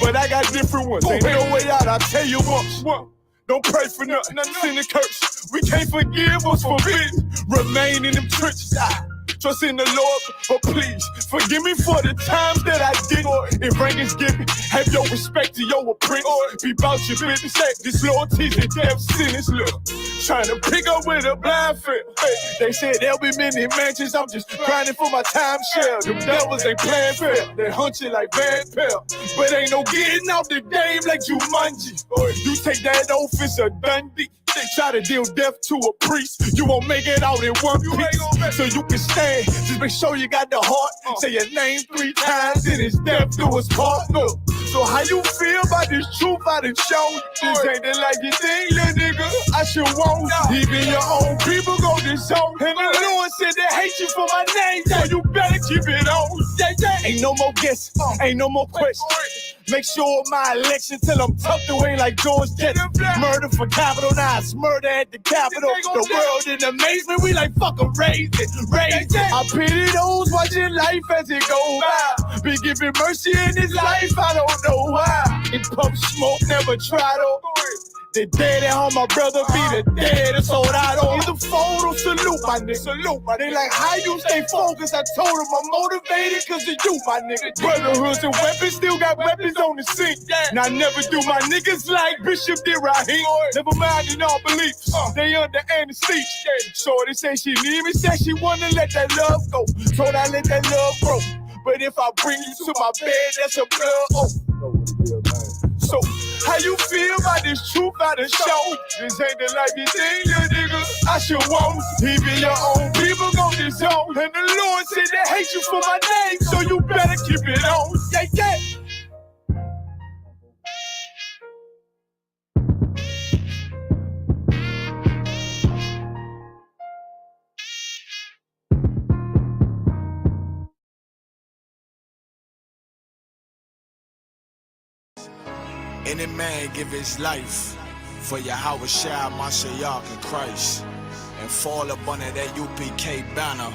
but I got different ones. Ain't no way out, I'll tell you once. Don't pray for nothing, sin and curse. We can't forgive what's forbidden. Remain in them trenches. Trust in the Lord, but please forgive me for the times that I did. If rank is given, have your respect to your apprentice. Be about your business. Disloyalties and death sentence. Look, trying to pick up with a blind foot. They said there'll be many mansions. I'm just grinding for my time share. Them devils ain't playing fair. They hunt you like bad pal. But ain't no getting out the game like Jumanji. You take that oath, it's a Dundee. They try to deal death to a priest. You won't make it out in one piece. So you can stand. Just make sure you got the heart. Say your name 3 times and it's death do us part. Look. So how you feel about this truth I done shown? This ain't the life you think, little nigga. I should want. Even your own people go disown. And the Lord said they hate you for my name, so you better keep it on. Ain't no more guessing, ain't no more questions. Make sure my election till I'm tucked away like George Jetson. Murder for capital, now it's murder at the Capitol. The world in amazement, we like fuck 'em, raise it. I pity those watching life as it go by. Be giving mercy in this life, I don't know why. In pump smoke, never try to. The dead at home, my brother be the dead, it's all I don't. Either fold or salute, my nigga. They like, how you stay focused? I told them I'm motivated cause of you, my nigga. Brotherhoods and weapons, still got weapons on the scene. Now I never do my niggas like Bishop did Raheem. Never mind in all beliefs, they under anesthesia. Shorty say she leave me, said she wanna let that love go. Told I let that love grow. But if I bring you to my bed, that's a blood oath. So, how you feel about this truth I done show? This ain't the life you think, little nigga. I should want. Even your own people gon' disown. And the Lord said they hate you for my name, so you better keep it on. Yeah. Any man give his life for Yahweh Shai, Mashiach, and Christ, and fall up under that UPK banner.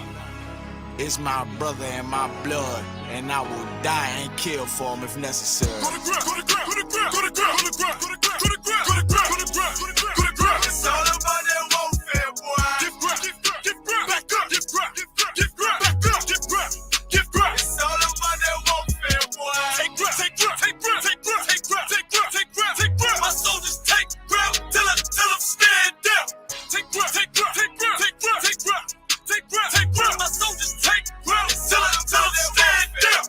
It's my brother and my blood, and I will die and kill for him if necessary. Go to ground, go to ground, go to ground, go to ground, go to ground, go to ground, go to ground, go to ground, go to ground, go to ground. It's all about that warfare, boy. Give ground, give ground, back up, give ground, give ground, back up, give ground, give ground. It's all about that warfare, boy. Take ground, take ground, take ground, take ground, take ground, take ground, take ground, take ground. My soldiers take ground till I'm stand down. Take ground, take ground, take ground, take ground, take ground, take ground, take ground. My soldiers take ground till I'm stand down.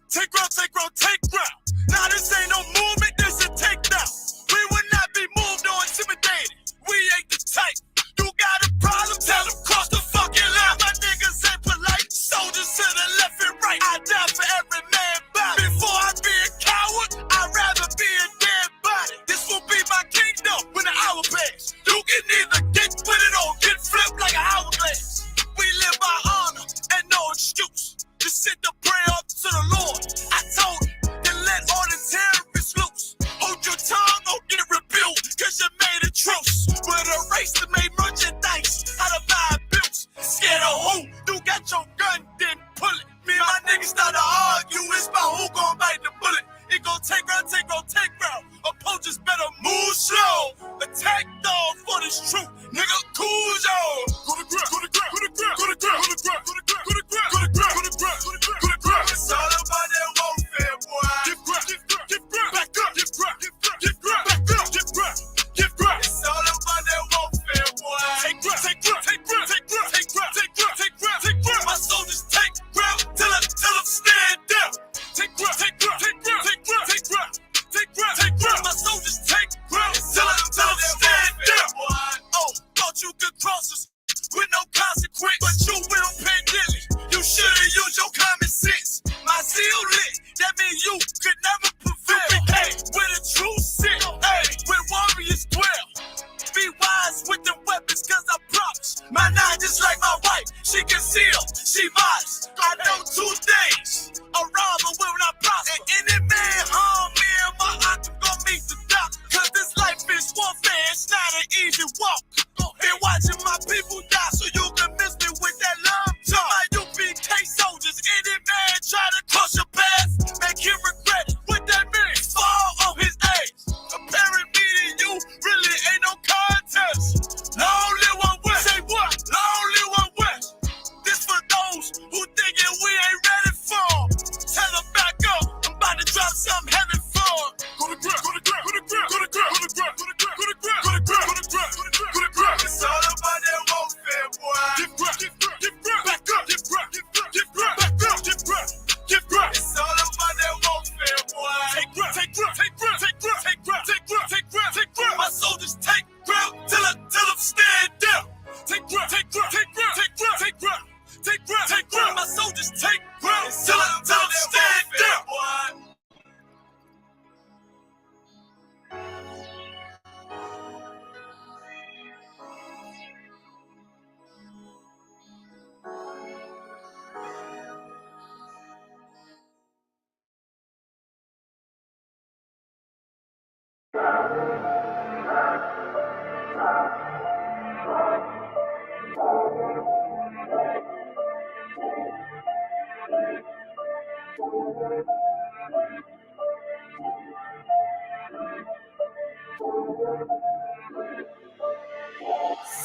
Take ground, take ground, take ground. Now this ain't no movement, this a takedown. We will not be moved or intimidated. We ain't the type. You got a problem, tell them cross the fucking line. My niggas ain't polite. Soldiers to the left and right. I die for every man body. Before I be a coward, I'd rather be a dead body. This will be my kingdom when the hour pass. You can either get with it or get flipped like an hourglass. We live by honor and no excuse. Just sit the prayer up to the Lord. I told him to let all the terrorists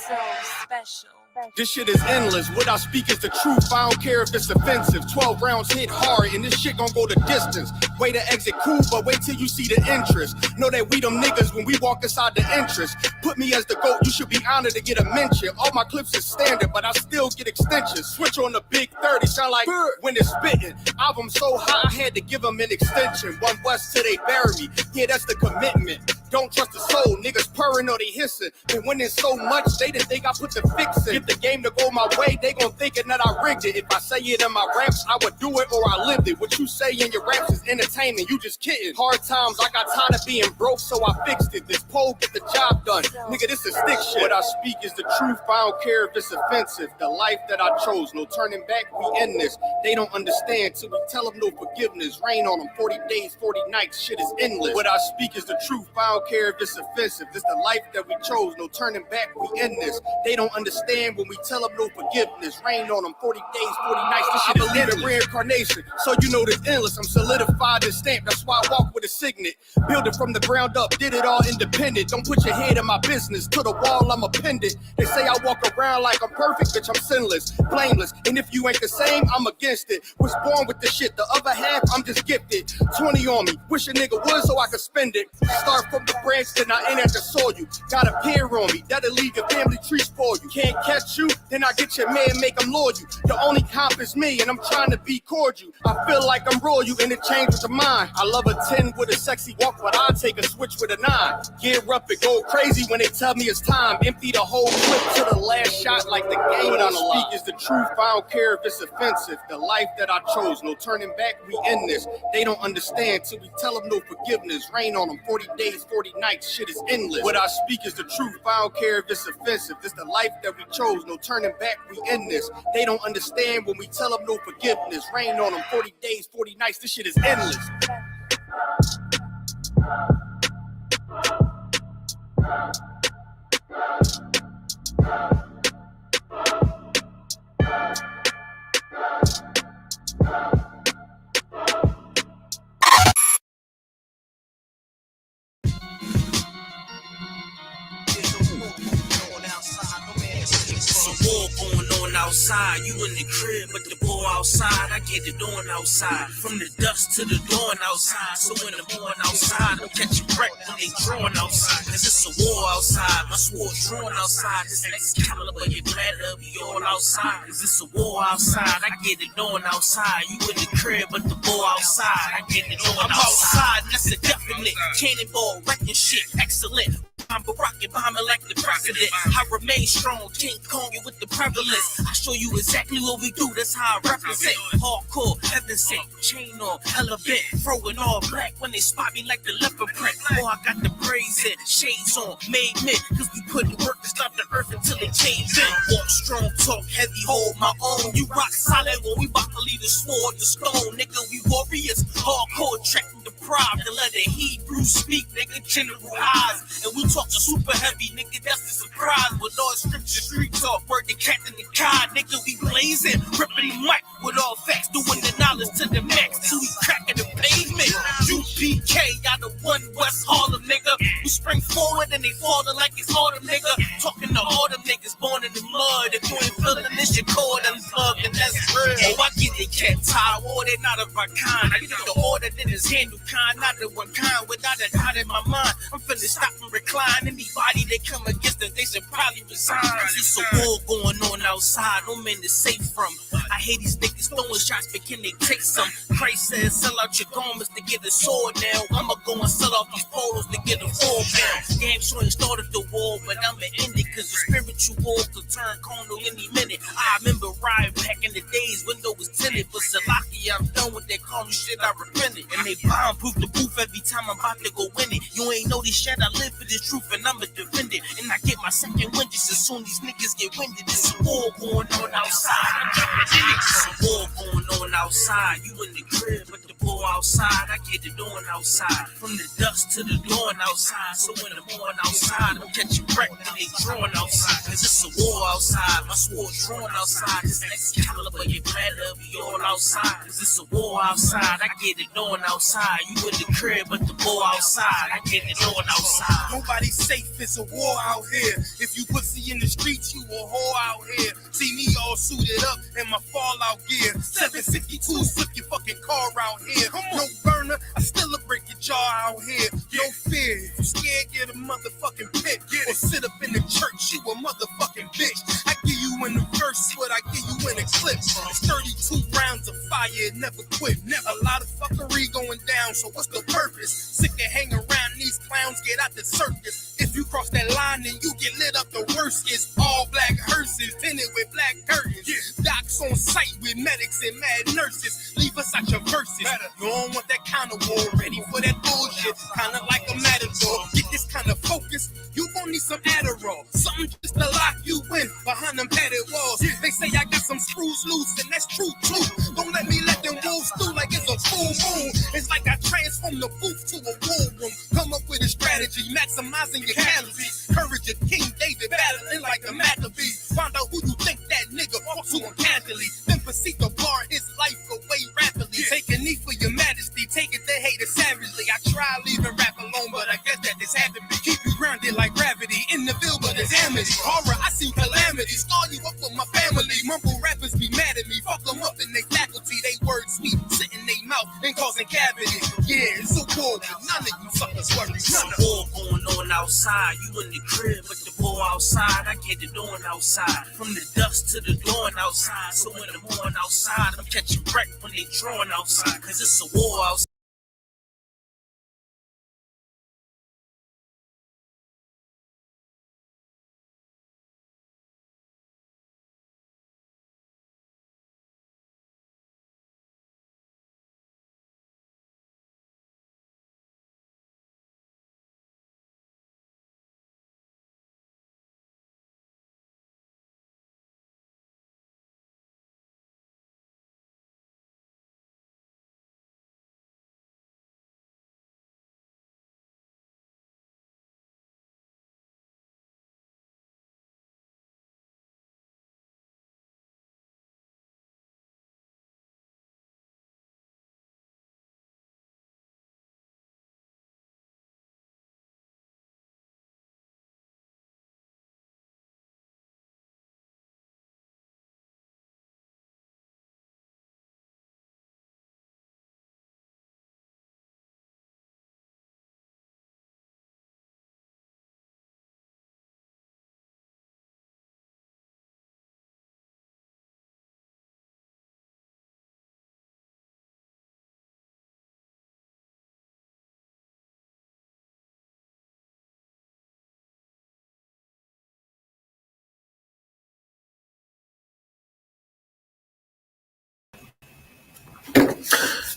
So special. This shit is endless. What I speak is the truth. I don't care if it's offensive. 12 rounds hit hard, and this shit gon' go the distance. Way to exit cool, but wait till you see the interest. Know that we them niggas when we walk inside the entrance. Put me as the GOAT, you should be honored to get a mention. All my clips is standard, but I still get extensions. Switch on the big 30, sound like when it's spitting. Album so high, I had to give them an extension. One West till they bury me. Yeah, that's the commitment. Don't trust the soul, niggas purring or they hissing. Been winning so much, they didn't think I put the fix in. Get the game to go my way, they gon' thinking that I rigged it. If I say it in my raps, I would do it or I lived it. What you say in your raps is entertainment, you just kidding. Hard times, I got tired of being broke, so I fixed it. This pole get the job done. Nigga, this is stick shit. What I speak is the truth, I don't care if it's offensive. The life that I chose, no turning back, we end this. They don't understand till we tell them no forgiveness. Rain on them, 40 days, 40 nights, shit is endless. What I speak is the truth, I don't care if it's offensive. This the life that we chose, no turning back, we end this. They don't understand when we tell them no forgiveness. Rain on them, 40 days, 40 nights, this shit I believe in reincarnation, so you know this endless. I'm solidified and stamped, that's why I walk with a signet. Build it from the ground up, did it all independent. Don't put your head in my business, to the wall I'm appended. They say I walk around like I'm perfect, bitch, I'm sinless, blameless. And if you ain't the same, I'm against it. Was born with the shit, the other half, I'm just gifted. 20 on me, wish a nigga would so I could spend it. Start from the branch, then I ain't at the soil. You got a peer on me, that'll leave your family tree for you. Can't catch you, then I get your man, make him lure you. The only comp is me, and I'm trying to be cordial. I feel like I'm royal, and it changed with the mind. I love a 10 with a sexy walk, but I take a switch with a 9. Gear up and go crazy when they tell me it's time. Empty the whole clip to the last shot like the game on the line. Speak is the truth, I don't care if it's offensive. The life that I chose, no turning back, we end this. They don't understand till we tell them no forgiveness. Rain on them, 40 days, 40 nights, shit is endless. What I speak is the truth, I don't care if it's offensive. This the life that we chose, no turning back, we end this. They don't understand when we tell them no forgiveness. Rain on them, 40 days, 40 nights, this shit is endless. War going on outside, you in the crib, but the boy outside, I get it on outside. From the dusk to the dawn outside, so in the morning outside, I'm catching wreck when they drawing outside. Cause it's a war outside, my sword drawn outside. This Excalibur, you better be all outside. Cause it's a war outside, I get it on outside. You in the crib, but the boy outside, I get it on outside. That's a definite cannonball, wrecking shit, excellent. I'm Barack bombing like the president. I remain strong, King Kong with the prevalence. I show you exactly what we do, that's how I represent. Hardcore, heaven sent, chain on, hella bent. Throwing all black when they spot me like the leopard print. Oh, I got the braids in, shades on, made men. Cause we put in work to stop the earth until it caves in. Walk strong, talk heavy, hold my own. You rock solid when we bout to leave the sword, the stone. Nigga, we warriors, hardcore, tracking the pride. To let the Hebrew speak, nigga, general eyes. And we talk to super heavy, nigga, that's the surprise. With all scripture, street talk, word to Captain the God, nigga, we blazing, ripping the mic with all facts, doing the knowledge to the max, till we cracking the pavement. UPK out of One West Harlem, nigga. We spring forward and they falling like it's Harlem, nigga. Talking to all them niggas born in the mud. If you ain't feeling this, you call them thug, and that's real. Oh, I get the cat tie, war, they not of my kind. I get the order that is handled kind, not the one kind. Without a doubt in my mind, I'm finna stop and recline. Anybody that come against us, they should probably resign. It's a war going on outside, no man to safe from. I hate these niggas throwing shots, but can they take some? Christ says, sell out your garments to get a sword now. I'ma go and sell off these polos to get a 4 pound. Damn sure it started the war, but I'ma end it, cause the spirit but you all could turn corner any minute. I remember riding back in the days, window was tinted, but Salaki, I'm done with that corner shit, I repented. And they bomb-proof the booth every time I'm about to go win it. You ain't know this shit, I live for this truth and I'ma defend it. And I get my second wind just as soon these niggas get winded. It's a war going on outside, I'm keeping in it. It's a war going on outside, you in the crib, but the ball outside, I get it on outside. From the dust to the dawn outside, so when I'm on outside, I'm catching wreck when they drawing outside. Cause it's a war outside, my sword drawn outside. This Excalibur, you better be all outside. Cause it's a war outside, I get it on outside. You in the crib, but the ball outside, I get it on outside. Nobody's safe, it's a war out here. If you pussy in the streets, you a whore out here. See me all suited up in my fallout gear. 762, flip your fucking car out here. No burner, I still a break your jaw out here. No fear, if you scared, get a motherfucking pit. Or sit up in the church, you a motherfucking bitch. I give you in the verse what I give you in a clip. It's 32 rounds of fire, it never quit. A lot of fuckery going down, so what's the purpose? Sick of hanging around these clowns, get out the circus. If you cross that line, then you get lit up. The worst is all black hearses, tinted with black curtains. Docs on site with medics and mad nurses. Leave us out your verses. You don't want that kind of war, ready for that bullshit. Kinda like a matador. Get this kind of focus, you gon' need some Adderall. Something just to lock you in behind them padded walls. They say I got some screws loose, and that's true too. Don't let me let them wolves through like it's a full moon. It's like I transform the booth to a war room. Come up with a strategy, maximizing your calories. Courage of King David, battling like the Maccabees. Find out who you think that nigga fought to him casually. Then proceed to bar his life away rapidly. Take a knee for your majesty, take it to hate it savagely. I try leaving rap alone, but I guess that this happened. Keep you grounded like gravity in the field, but it's amity. Horror, I see calamity. Scar you up for my family. Mumble rappers be mad at me. Fuck them up in they faculty. They words sweet, sit in they mouth and causing cavities. Yeah, it's a war, but none of you suckers worry. It's a war going on outside, you in the crib, but the ball outside, I get it on outside. From the dust to the dawn outside, so when I'm on outside, I'm catching wreck when they drawing outside. Cause it's a war outside.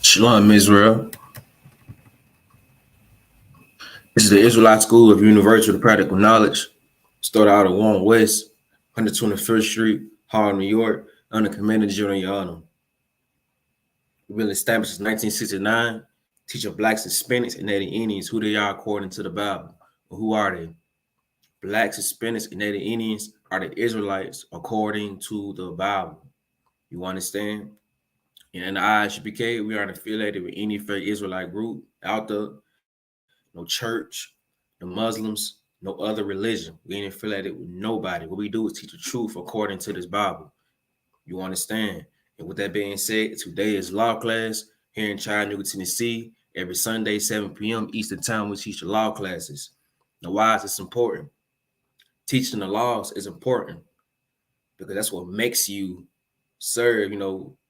Shalom, Israel. This is the Israelite School of Universal Practical Knowledge. Started out at Warren West, 121st Street, Harlem, New York, under Commander General Yonam. We've been established since 1969, teaching blacks, Hispanics, and Native Indians who they are according to the Bible. But who are they? Blacks, Hispanics, and Native Indians are the Israelites according to the Bible. You understand? And in the ISUPK, we aren't affiliated with any fake Israelite group out there. No church, no Muslims, no other religion. We ain't affiliated with nobody. What we do is teach the truth according to this Bible. You understand? And with that being said, today is law class here in Chattanooga, Tennessee. Every Sunday, 7 p.m. Eastern Time, we teach the law classes. Now, why is this important? Teaching the laws is important because that's what makes you serve,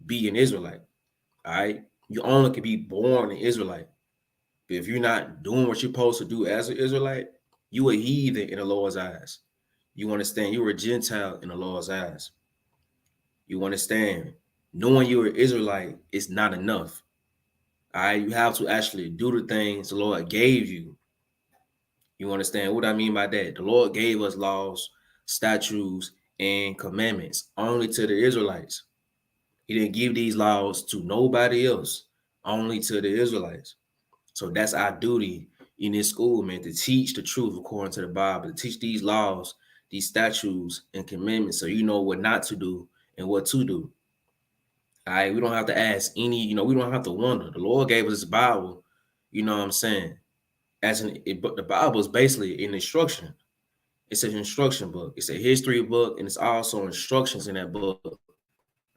be an Israelite. All right. You only can be born an Israelite. But if you're not doing what you're supposed to do as an Israelite, you a heathen in the Lord's eyes. You understand? You were a Gentile in the Lord's eyes. You understand? Knowing you're an Israelite is not enough. All right, you have to actually do the things the Lord gave you. You understand what I mean by that? The Lord gave us laws, statutes, and commandments only to the Israelites. He didn't give these laws to nobody else, only to the Israelites. So that's our duty in this school, man, to teach the truth according to the Bible, to teach these laws, these statutes, and commandments so you know what not to do and what to do. All right, we don't have to ask any, we don't have to wonder. The Lord gave us this Bible, you know what I'm saying? But the Bible is basically an instruction. It's an instruction book. It's a history book, and it's also instructions in that book. All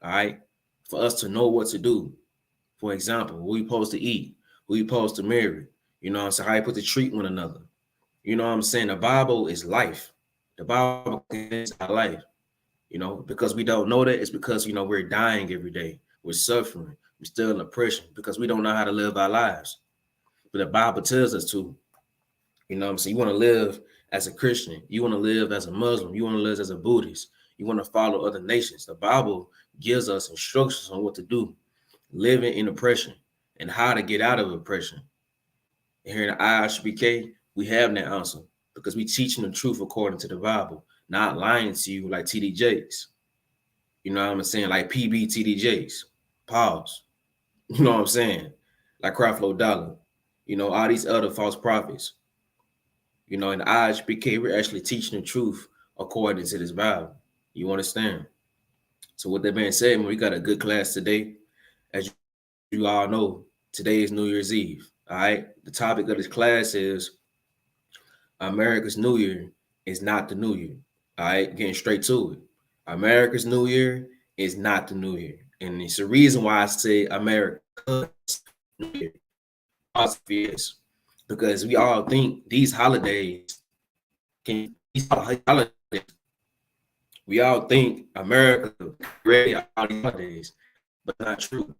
right, for us to know what to do. For example, what we supposed to eat, who we supposed to marry. You know what I'm saying? How you put to treat one another. You know what I'm saying? The Bible is life. The Bible is our life. Because we don't know that, it's because we're dying every day. We're suffering. We're still in oppression because we don't know how to live our lives. But the Bible tells us to. You know what I'm saying? You want to live as a Christian. You want to live as a Muslim. You want to live as a Buddhist. You want to follow other nations. The Bible gives us instructions on what to do, living in oppression and how to get out of oppression. And here in the IHBK, we have that answer because we teaching the truth according to the Bible, not lying to you like TD Jakes. You know what I'm saying? Like PB TD Jakes. Pause. You know what I'm saying? Like Creflo Dollar. All these other false prophets. In the IHBK, we're actually teaching the truth according to this Bible. You understand? So with that being said, we got a good class today. As you all know, today is New Year's Eve. All right. The topic of this class is America's New Year is not the New Year. All right. Getting straight to it. America's New Year is not the New Year. And it's the reason why I say America's New Year. Obvious. Because we all think these holidays we all think America ready all these holidays, but not true.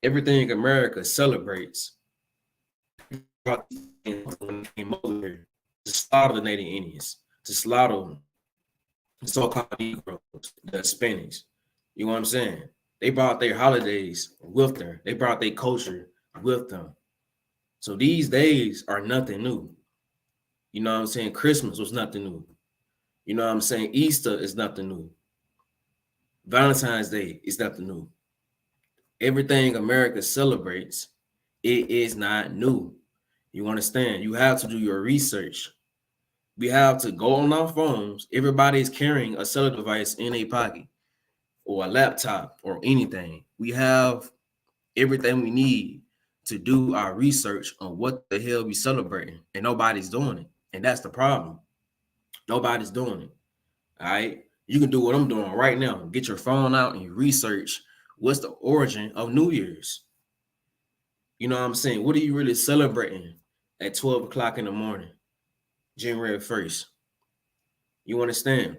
Everything America celebrates when they came over here to slaughter the Native Indians, to slaughter the so-called Negroes, the Hispanics. You know what I'm saying? They brought their holidays with them. They brought their culture with them. So these days are nothing new. You know what I'm saying? Christmas was nothing new. You know what I'm saying? Easter is nothing new. Valentine's Day is nothing new. Everything America celebrates, it is not new. You understand? You have to do your research. We have to go on our phones. Everybody's carrying a cellular device in a pocket or a laptop or anything. We have everything we need to do our research on what the hell we celebrating, and nobody's doing it. And that's the problem. Nobody's doing it. All right. You can do what I'm doing right now. Get your phone out and research what's the origin of New Year's. You know what I'm saying? What are you really celebrating at 12 o'clock in the morning, January 1st? You understand?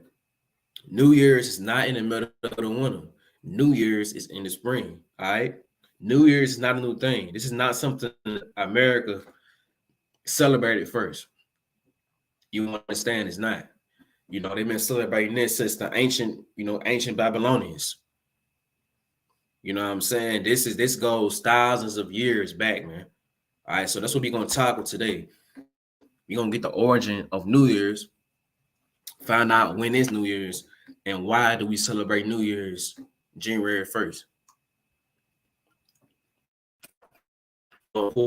New Year's is not in the middle of the winter. New Year's is in the spring. All right. New Year's is not a new thing. This is not something America celebrated first. You understand? It's not. They've been celebrating this since the ancient Babylonians. You know what I'm saying? This goes thousands of years back, man. All right, so that's what we're gonna talk about today. We're gonna get the origin of New Year's, find out when is New Year's, and why do we celebrate New Year's January 1st.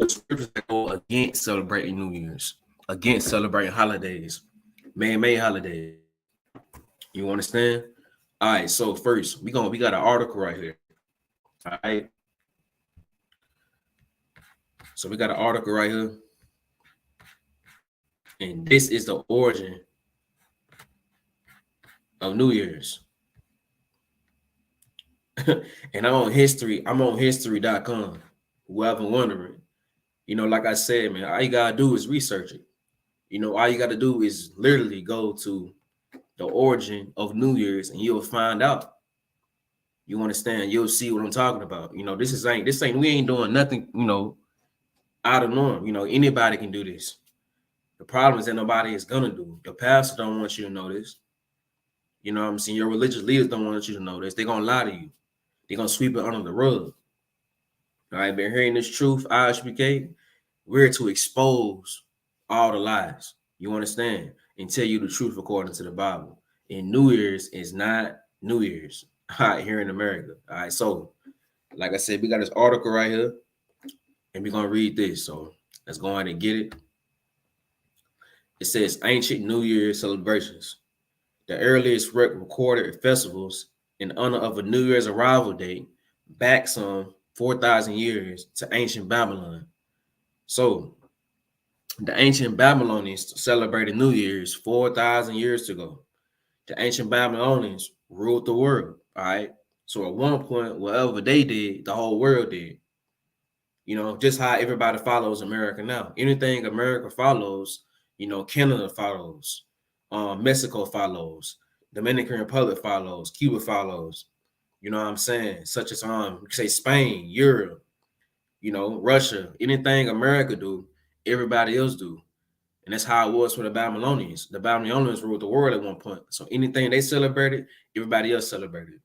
Scriptures that go against celebrating New Year's, against celebrating holidays, man-made holidays. You understand? All right, so first we got an article right here. All right. So we got an article right here. And this is the origin of New Year's. And I'm on history.com. Whoever wondering, like I said, man, all you gotta do is research it. All you gotta do is literally go to the origin of New Year's and you'll find out. You understand? You'll see what I'm talking about. This ain't we ain't doing nothing, out of norm. Anybody can do this. The problem is that nobody is gonna do. Your pastor don't want you to know this. You know what I'm saying? Your religious leaders don't want you to know this. They're going to lie to you. They're going to sweep it under the rug. All right, been hearing this truth, ISBK, we're to expose all the lies. You understand? And tell you the truth according to the Bible. And New Year's is not New Year's, all right, here in America. All right, so like I said, we got this article right here, and we're going to read this. So let's go ahead and get it. It says ancient New Year's celebrations. The earliest recorded festivals in honor of a New Year's arrival date back some 4,000 years to ancient Babylon. So the ancient Babylonians celebrated New Year's 4,000 years ago. The ancient Babylonians ruled the world, all right? So at one point, whatever they did, the whole world did. You know, just how everybody follows America now. Anything America follows, you know, Canada follows, Mexico follows, Dominican Republic follows, Cuba follows. You know what I'm saying? Such as say Spain, Europe, you know, Russia, anything America do, everybody else do. And that's how it was for the Babylonians. The Babylonians ruled the world at one point. So anything they celebrated, everybody else celebrated.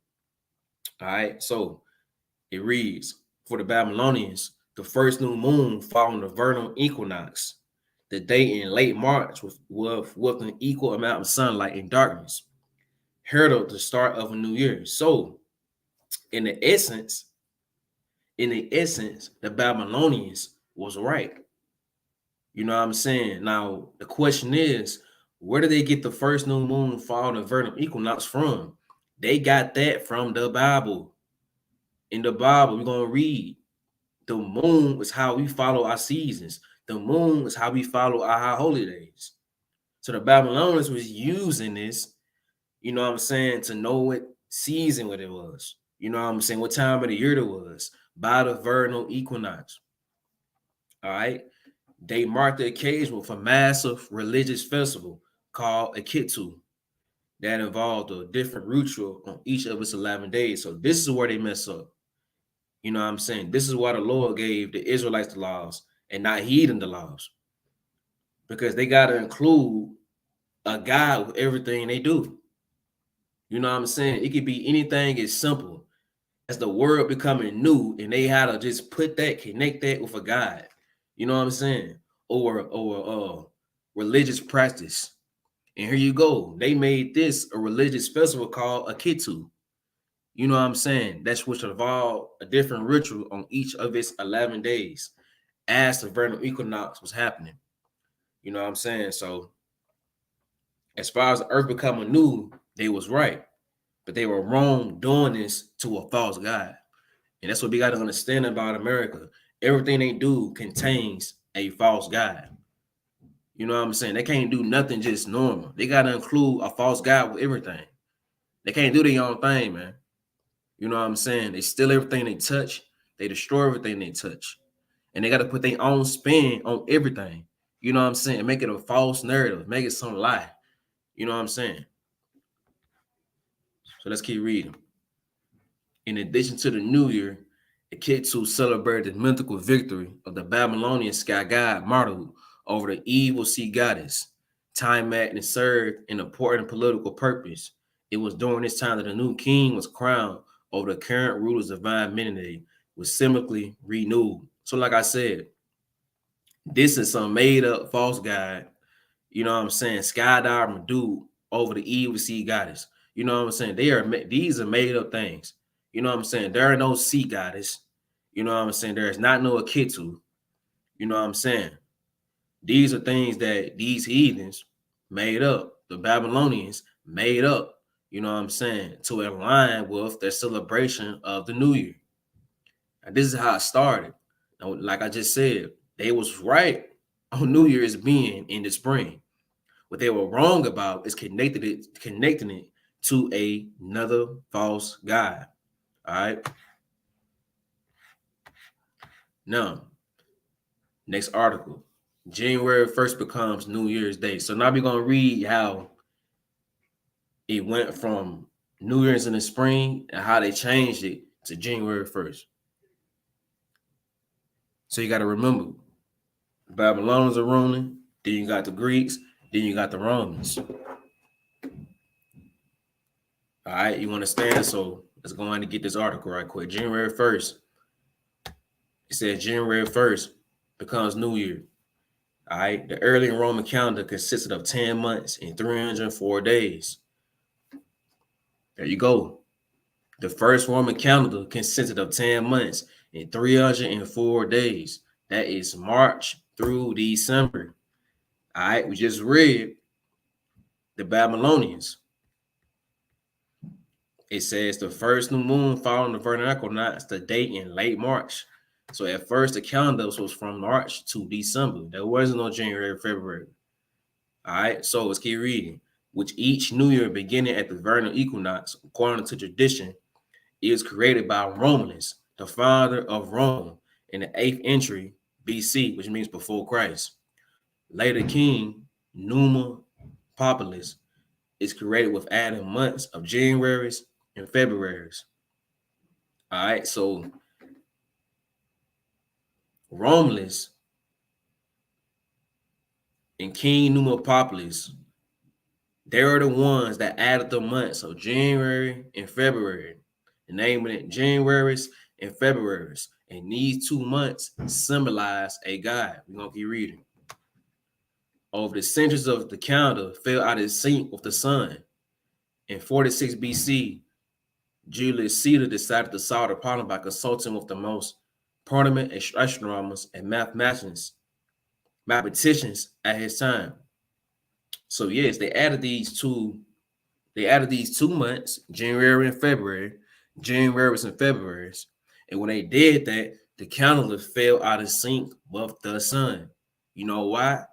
All right. So it reads, for the Babylonians, the first new moon following the vernal equinox, the day in late March with an equal amount of sunlight and darkness, heralded the start of a new year. So in the essence, the Babylonians was right. You know what I'm saying? Now, the question is, where did they get the first new moon following the vernal equinox from? They got that from the Bible. In the Bible, we're going to read. The moon is how we follow our seasons. The moon is how we follow our high holy days. So the Babylonians was using this, you know what I'm saying, to know what season what it was. You know what I'm saying, what time of the year it was, by the vernal equinox. All right. They marked the occasion with a massive religious festival called Akitu that involved a different ritual on each of its 11 days. So this is where they mess up. You know what I'm saying? This is why the Lord gave the Israelites the laws and not heeding the laws. Because they got to include a God with everything they do. You know what I'm saying? It could be anything as simple as the world becoming new, and they had to just put that, connect that with a God. You know what I'm saying? Or religious practice. And here you go. They made this a religious festival called Akitu. You know what I'm saying? That's which involved a different ritual on each of its 11 days as the vernal equinox was happening. You know what I'm saying? So as far as the earth becoming new, they was right. But they were wrong doing this to a false God. And that's what we got to understand about America. Everything they do contains a false God. You know what I'm saying? They can't do nothing just normal. They got to include a false God with everything. They can't do their own thing, man. You know what I'm saying? They steal everything they touch. They destroy everything they touch. And they got to put their own spin on everything. You know what I'm saying? Make it a false narrative. Make it some lie. You know what I'm saying? So let's keep reading. In addition to the new year, Akitu celebrated the mythical victory of the Babylonian sky god Marduk over the evil sea goddess. Tiamat and served an important political purpose. It was during this time that the new king was crowned over the current ruler's divine divinity, was symbolically renewed. So like I said, this is some made up false god, you know what I'm saying, skydiver dude over the evil sea goddess. You know what I'm saying? These are made up things. You know what I'm saying? There are no sea goddess. You know what I'm saying? There is not no Akitu. You know what I'm saying? These are things that these heathens made up. The Babylonians made up. You know what I'm saying? To align with their celebration of the new year. And this is how it started. Now, like I just said, they was right on New Year's being in the spring. What they were wrong about is connecting it to another false god. All right. Now, next article. January 1st becomes New Year's Day. So now we're going to read how it went from New Year's in the spring and how they changed it to January 1st. So you got to remember, the Babylonians are ruling, then you got the Greeks, then you got the Romans. All right, you understand? So let's go on and get this article right quick. January 1st. It says January 1st becomes New Year. All right. The early Roman calendar consisted of 10 months and 304 days. There you go. The first Roman calendar consisted of 10 months and 304 days. That is March through December. All right. We just read the Babylonians. It says the first new moon following the vernal equinox, the date in late March. So at first, the calendar was from March to December. There wasn't no January or February. All right, so let's keep reading. Which each new year beginning at the vernal equinox, according to tradition, is created by Romulus, the founder of Rome, in the 8th century BC, which means before Christ. Later king Numa Populus is created with adding months of Januaries and Februaries. All right, so Romulus and King Numa Populus, they are the ones that added the months of January and February, naming it Januaries and Februaries. And these 2 months symbolize a god. We're going to keep reading. Over the centuries of the calendar fell out of sync with the sun. In 46 BC, Julius Caesar decided to solve the problem by consulting with the most prominent astronomers and mathematicians at his time. So yes, they added these two months, January and February, Januaries and Februaries. And when they did that, the calendar fell out of sync with the sun. You know why?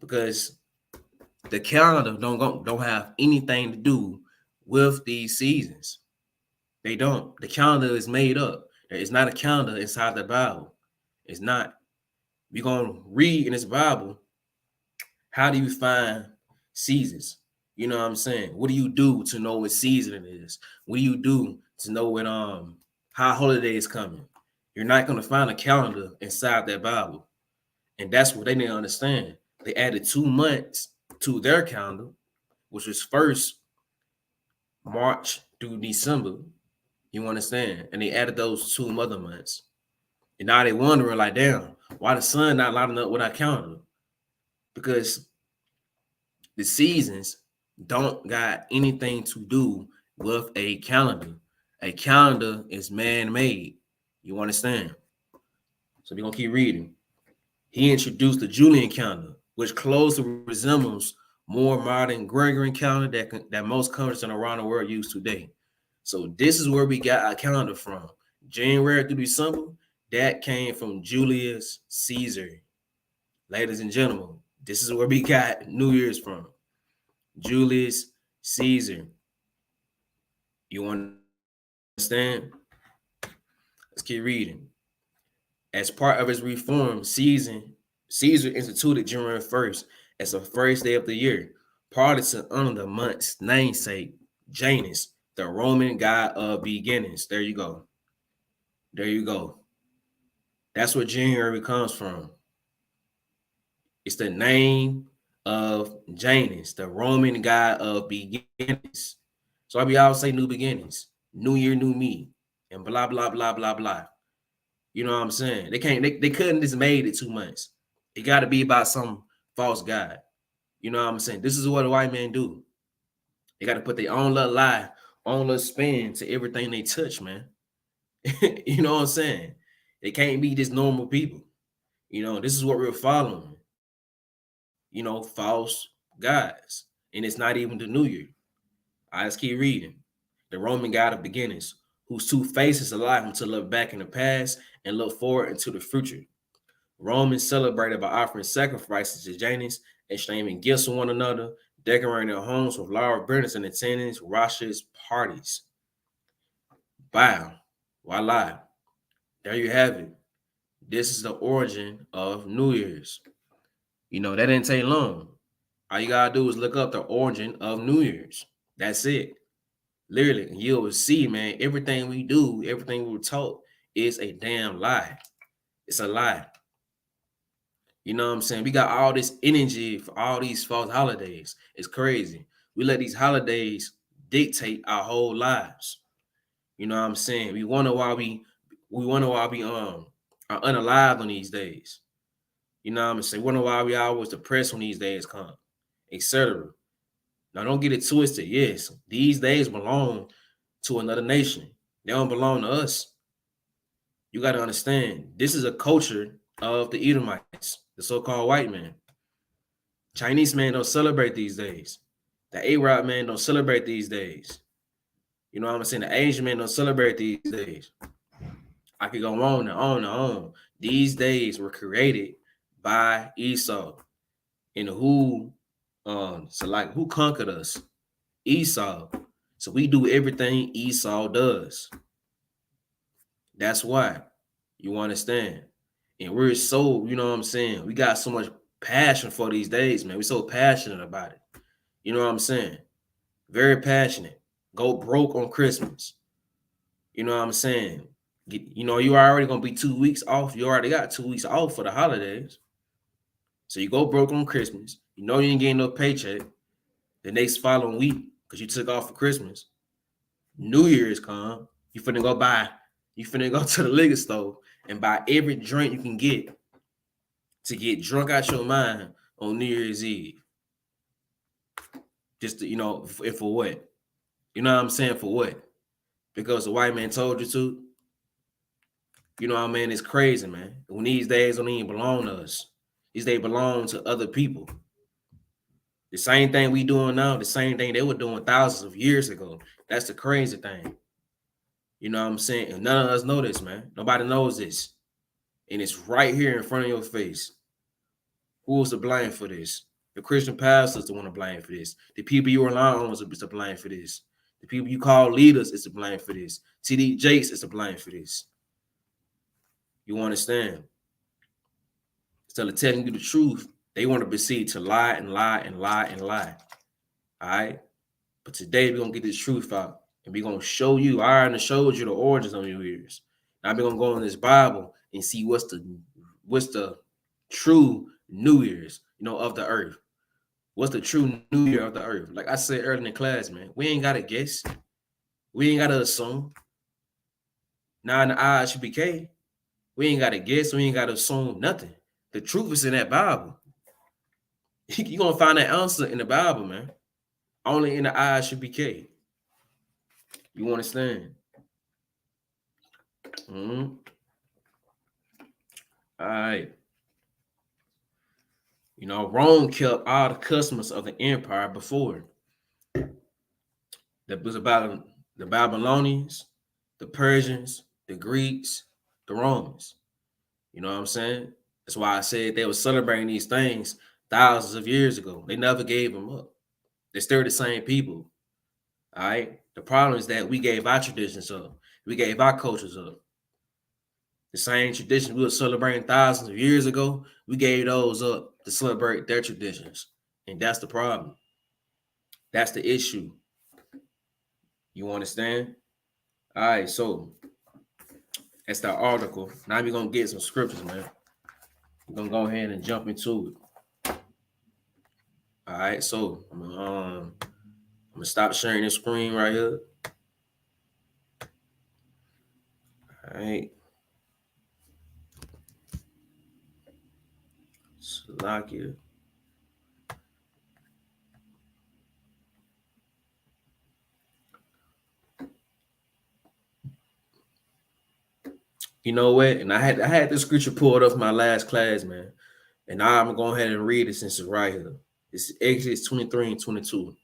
Because the calendar don't have anything to do with these seasons. They don't. The calendar is made up. There is not a calendar inside the Bible. It's not. We're going to read in this Bible, how do you find seasons? You know what I'm saying? What do you do to know what season it is? What do you do to know when how holiday is coming? You're not going to find a calendar inside that Bible. And that's what they didn't understand. They added 2 months to their calendar, which was first March through December. You understand? And they added those 2 other months. And now they wondering like, damn, why the sun not lining up with our calendar? Because the seasons don't got anything to do with a calendar. A calendar is man-made. You understand? So we're going to keep reading. He introduced the Julian calendar, which closely resembles more modern Gregorian calendar that most countries around the world use today. So this is where we got our calendar from. January through December, that came from Julius Caesar. Ladies and gentlemen, this is where we got New Year's from. Julius Caesar. You understand? Let's keep reading. As part of his reform, Caesar instituted January 1st as the first day of the year, partly to honor the month's namesake, Janus, the Roman god of beginnings. There you go. There you go. That's where January comes from. It's the name of Janus, the Roman god of beginnings. So we always say new beginnings, new year, new me, and blah, blah, blah, blah, blah. You know what I'm saying? They couldn't just made it 2 months. It got to be about some false god. You know what I'm saying? This is what the white men do. They got to put their own little lie, own little spin to everything they touch, man. You know what I'm saying? They can't be just normal people. You know, this is what we're following. You know, false gods. And it's not even the New Year. I just keep reading. The Roman god of beginnings, whose 2 faces allow him to look back in the past and look forward into the future. Romans celebrated by offering sacrifices to Janus, exchanging gifts with one another, decorating their homes with laurel branches and attending Rosh's parties. Wow. Voila. There you have it. This is the origin of New Year's. You know, that didn't take long. All you gotta do is look up the origin of New Year's. That's it. Literally, you will see, man, everything we do, everything we're taught is a damn lie. It's a lie. You know what I'm saying? We got all this energy for all these false holidays. It's crazy. We let these holidays dictate our whole lives. You know what I'm saying? We wonder why we are unalive on these days. You know what I'm saying? Wonder why we always depressed when these days come, etc. Now don't get it twisted. Yes, these days belong to another nation. They don't belong to us. You got to understand, this is a culture of the Edomites, the so-called white man. Chinese man don't celebrate these days. The Arab man don't celebrate these days. You know what I'm saying? The Asian man don't celebrate these days. I could go on and on and on. These days were created by Esau. And who conquered us? Esau. So we do everything Esau does. That's why. You understand? And we're so, you know what I'm saying? We got so much passion for these days, man. We're so passionate about it. You know what I'm saying? Very passionate. Go broke on Christmas. You know what I'm saying? You know, you already going to be 2 weeks off. You already got 2 weeks off for the holidays. So you go broke on Christmas. You know you ain't getting no paycheck the next following week because you took off for Christmas. New Year's come. You finna go to the liquor store and buy every drink you can get to get drunk out your mind on New Year's Eve. Just to, you know, for what? You know what I'm saying? For what? Because the white man told you to? You know what I mean? It's crazy, man. When these days don't even belong to us. These days belong to other people. The same thing we doing now, the same thing they were doing thousands of years ago. That's the crazy thing. You know what I'm saying? And none of us know this, man. Nobody knows this. And it's right here in front of your face. Who was to blame for this? The Christian pastors the one to blame for this. The people you rely on is to blame for this. The people you call leaders is to blame for this. T.D. Jakes is to blame for this. You understand? Instead of telling you the truth, they want to proceed to lie and lie and lie and lie. All right? But today we're going to get this truth out. And we're going to show you. I already showed you the origins of New Year's. Now we're going to go in this Bible and see what's the true New Year's, you know, of the earth. What's the true New Year of the earth? Like I said earlier in class, man, we ain't got to guess. We ain't got to assume. Now in the ISUPK, we ain't got to guess. We ain't got to assume nothing. The truth is in that Bible. You're going to find that answer in the Bible, man. Only in the ISUPK. You understand? All right. You know, Rome kept all the customs of the empire before. That was about the Babylonians, the Persians, the Greeks, the Romans. You know what I'm saying? That's why I said they were celebrating these things thousands of years ago. They never gave them up. They're still the same people. All right. The problem is that we gave our traditions up. We gave our cultures up. The same traditions we were celebrating thousands of years ago, we gave those up to celebrate their traditions. And that's the problem. That's the issue. You understand? All right, so that's the article. Now we're going to get some scriptures, man. We're going to go ahead and jump into it. All right, so I'm going to stop sharing this screen right here. All right. Slovakia. You know what? And I had this scripture pulled up from my last class, man. And now I'm going to go ahead and read it since it's right here. It's Exodus 23 and 22.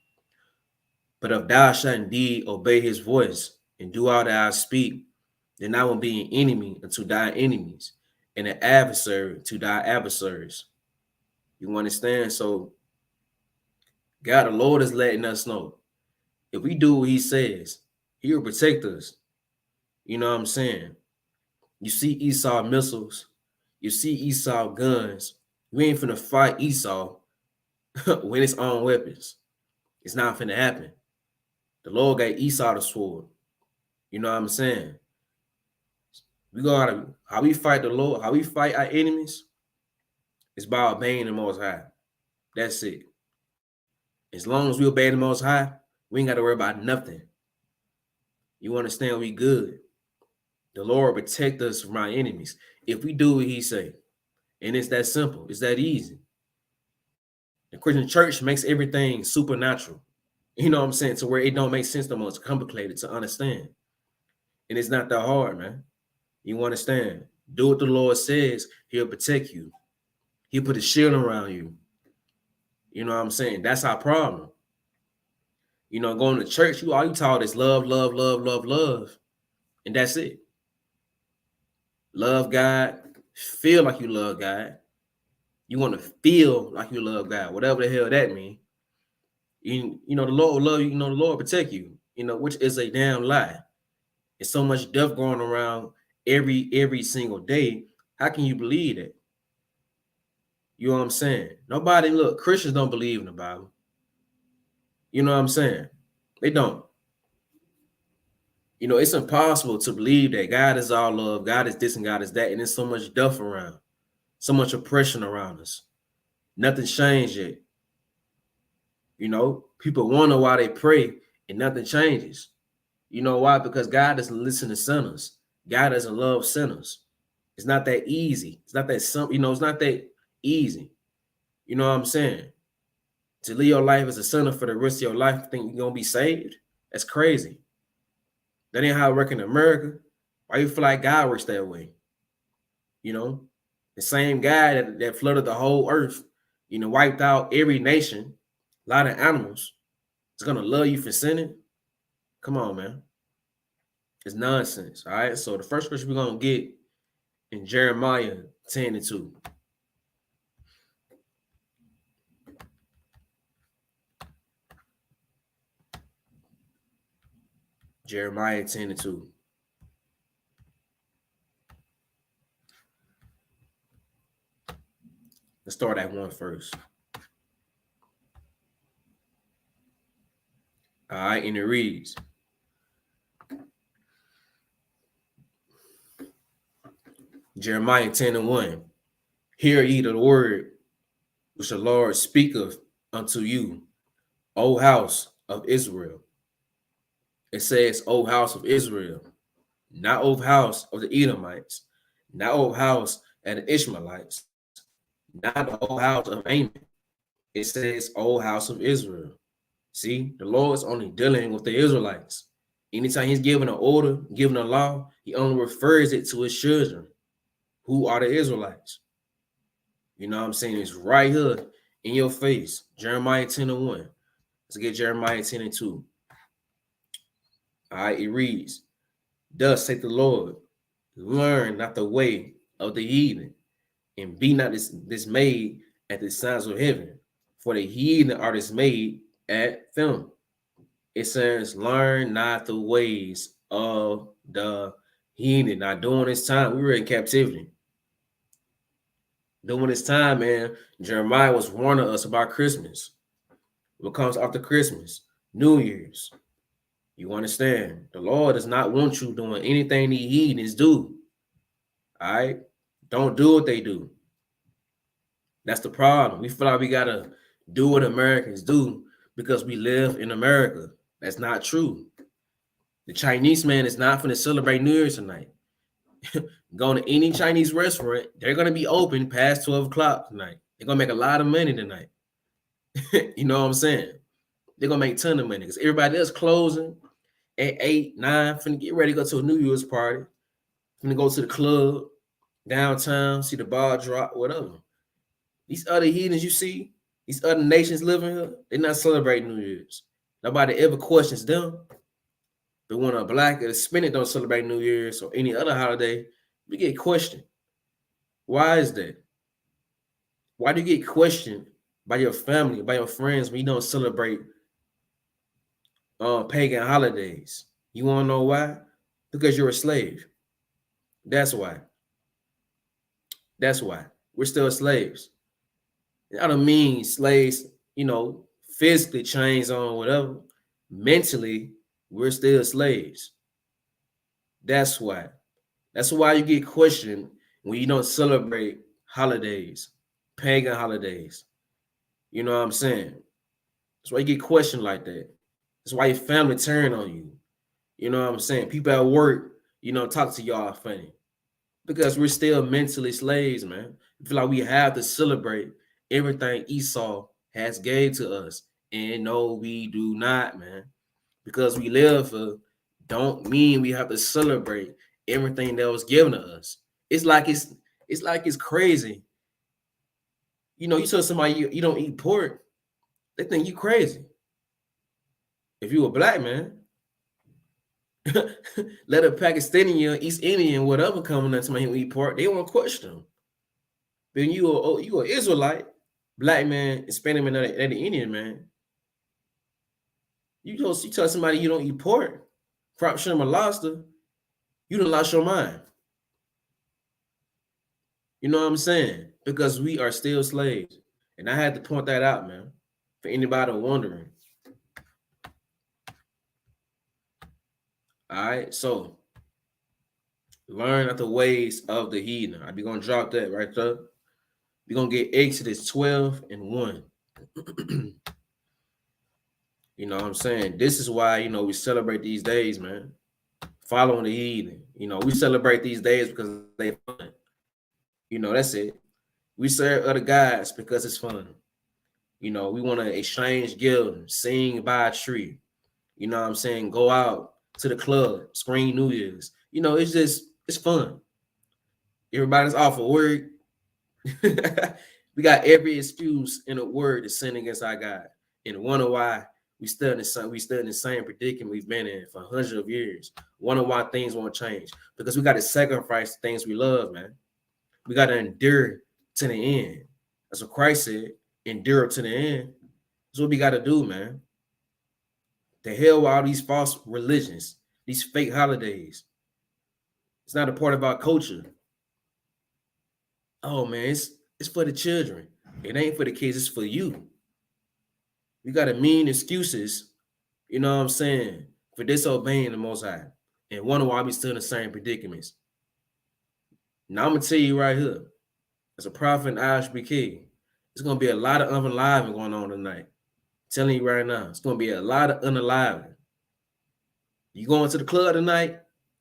But if thou shalt indeed obey his voice and do all that I speak, then I will be an enemy unto thy enemies and an adversary to thy adversaries. You understand? So God, the Lord, is letting us know if we do what he says, he will protect us. You know what I'm saying? You see Esau missiles. You see Esau guns. You ain't finna fight Esau with his own weapons. It's not finna happen. The Lord gave Esau the sword. You know what I'm saying? We gotta, how we fight the Lord, how we fight our enemies, it's by obeying the Most High. That's it. As long as we obey the Most High, We ain't got to worry about nothing. You understand? We good. The Lord protect us from our enemies if we do what he say. And it's that simple. It's that easy. The Christian church makes everything supernatural. You know what I'm saying? To where it don't make sense no more. It's complicated to understand. And it's not that hard, man. You understand? Do what the Lord says. He'll protect you. He'll put a shield around you. You know what I'm saying? That's our problem. You know, going to church, all you taught is love, love, love, love, love. And that's it. Love God. Feel like you love God. You want to feel like you love God, whatever the hell that means. You know, the Lord will love you, you know, the Lord will protect you, you know, which is a damn lie. There's so much death going around every single day. How can you believe that? You know what I'm saying? Nobody, look, Christians don't believe in the Bible. You know what I'm saying? They don't. You know, it's impossible to believe that God is all love, God is this and God is that, and there's so much death around, so much oppression around us. Nothing's changed yet. You know, people wonder why they pray and nothing changes. You know why? Because God doesn't listen to sinners. God doesn't love sinners. It's not that easy. It's not that simple. You know, it's not that easy. You know what I'm saying? To live your life as a sinner for the rest of your life, think you're going to be saved? That's crazy. That ain't how it works in America. Why you feel like God works that way? You know, the same guy that flooded the whole earth, you know, wiped out every nation, a lot of animals, is going to love you for sinning? Come on, man. It's nonsense, all right? So the first scripture we're going to get in Jeremiah 10:2. Jeremiah 10:2. Let's start at 1 first. All right, and it reads, Jeremiah 10:1. Hear ye the word which the Lord speaketh unto you, O house of Israel. It says, O house of Israel, not O house of the Edomites, not O house of the Ishmaelites, not the O house of Ammon. It says, O house of Israel. See, the Lord is only dealing with the Israelites. Anytime he's giving an order, giving a law, he only refers it to his children, who are the Israelites. You know what I'm saying? It's right here in your face. Jeremiah 10:1. Let's get Jeremiah 10:2. All right, it reads, thus saith the Lord, learn not the way of the heathen, and be not dismayed at the signs of heaven, for the heathen are dismayed at them. It says, learn not the ways of the heathen. Now, during this time, we were in captivity. During this time, man, Jeremiah was warning us about Christmas. What comes after Christmas? New Year's. You understand? The Lord does not want you doing anything the heathens do. All right? Don't do what they do. That's the problem. We feel like we got to do what Americans do because we live in America. That's not true. The Chinese man is not going to celebrate New Year's tonight. Going to any Chinese restaurant, they're going to be open past 12 o'clock tonight. They're going to make a lot of money tonight. You know what I'm saying? They're going to make a ton of money because everybody else closing at 8, 9, finna get ready to go to a New Year's party, finna go to the club, downtown, see the ball drop, whatever. These other heathens you see, these other nations living here, they're not celebrating New Year's. Nobody ever questions them. But when a black or a Hispanic don't celebrate New Year's or any other holiday, we get questioned. Why is that? Why do you get questioned by your family, by your friends when you don't celebrate pagan holidays? You want to know why? Because you're a slave. That's why. That's why. We're still slaves. I don't mean slaves, you know, physically chains on, whatever. Mentally, we're still slaves. That's why. That's why you get questioned when you don't celebrate holidays, pagan holidays. You know what I'm saying? That's why you get questioned like that. That's why your family turn on you. You know what I'm saying? People at work, talk to y'all funny because we're still mentally slaves, man. I feel like we have to celebrate everything Esau has gave to us. And no, we do not, man. Because we live for don't mean we have to celebrate everything that was given to us. It's like it's crazy. You tell somebody you don't eat pork, they think you crazy. If you a black man, let a Pakistani, East Indian, whatever coming up to somebody who eat pork, they won't question them. But you an Israelite, black man, Hispanic man, and an Indian man. You tell somebody you don't eat pork, crop shrimp or lobster, you done lost your mind. You know what I'm saying? Because we are still slaves. And I had to point that out, man, for anybody wondering. All right, so learn of the ways of the heathen. I'll be going to drop that right there. We're going to get Exodus 12 and 1. You know what I'm saying? This is why, we celebrate these days, man. Following the heathen. We celebrate these days because they fun. That's it. We serve other guys because it's fun. We want to exchange gifts, sing by a tree. You know what I'm saying? Go out to the club, screen New Year's. It's fun. Everybody's off of work. We got every excuse in the word to sin against our God. And wonder why we still in the same predicament we've been in for hundreds of years. Wonder why things won't change. Because we got to sacrifice the things we love, man. We got to endure to the end. That's what Christ said. Endure to the end. That's what we got to do, man. The hell with all these false religions, these fake holidays. It's not a part of our culture. Oh, man, it's for the children. It ain't for the kids. It's for you. We got to mean excuses, you know what I'm saying, for disobeying the Most High. And wonder why we still in the same predicaments. Now, I'm going to tell you right here, as a prophet in ISBK, there's going to be a lot of unaliving going on tonight. I'm telling you right now, it's going to be a lot of unaliving. You going to the club tonight,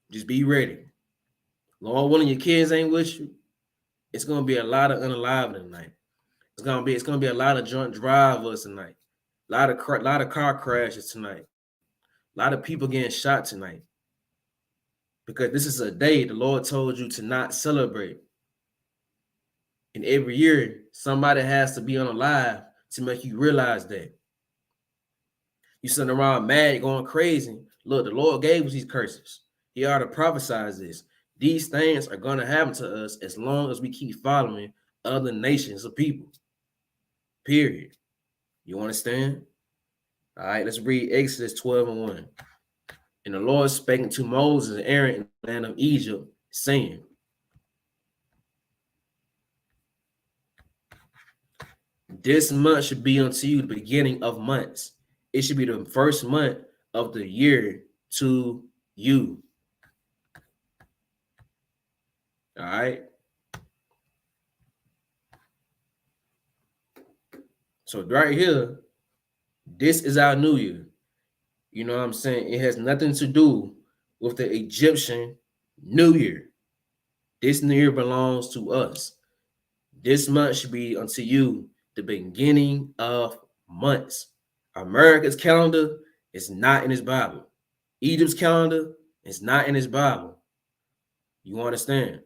just be ready. Lord, one of your kids ain't with you, it's going to be a lot of unaliving tonight. It's going to be a lot of drunk drivers tonight. A lot of car crashes tonight. A lot of people getting shot tonight. Because this is a day the Lord told you to not celebrate. And every year, somebody has to be unalive to make you realize that. You sitting around mad, going crazy. Look, the Lord gave us these curses. He already prophesied this. These things are going to happen to us as long as we keep following other nations of people. Period. You understand? All right, let's read Exodus 12 and 1. And the Lord spake to Moses and Aaron in the land of Egypt, saying, this month should be unto you the beginning of months. It should be the first month of the year to you. All right. So right here, this is our new year. You know what I'm saying? It has nothing to do with the Egyptian New Year. This new year belongs to us. This month should be unto you the beginning of months. America's calendar is not in his Bible. Egypt's calendar is not in his Bible. You understand?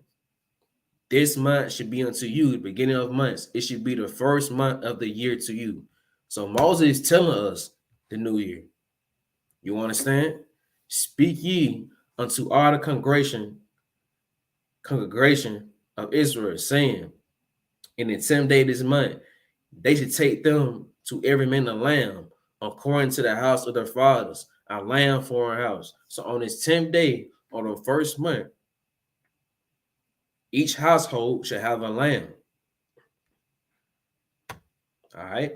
This month should be unto you the beginning of months. It should be the first month of the year to you. So Moses is telling us the new year. You understand? Speak ye unto all the congregation of Israel, saying, in the 10th day of this month, they should take them to every man a lamb, according to the house of their fathers, a lamb for a house. So on this 10th day, on the first month, each household should have a lamb. All right.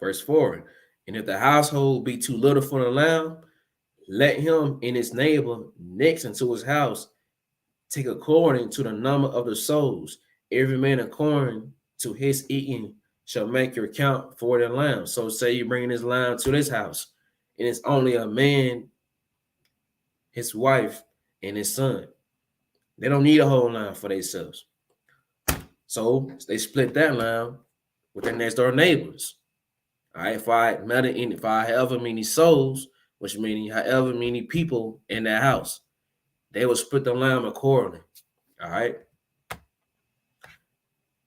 Verse 4. And if the household be too little for the lamb, let him and his neighbor next unto his house take according to the number of the souls. Every man according to his eating shall make your count for the lamb. So say you bring this lamb to this house. and it's only a man, his wife, and his son. They don't need a whole lamb for themselves. So they split that lamb with their next door neighbors. All right, if I however many souls, which means however many people in that house, they will split the lamb accordingly. All right.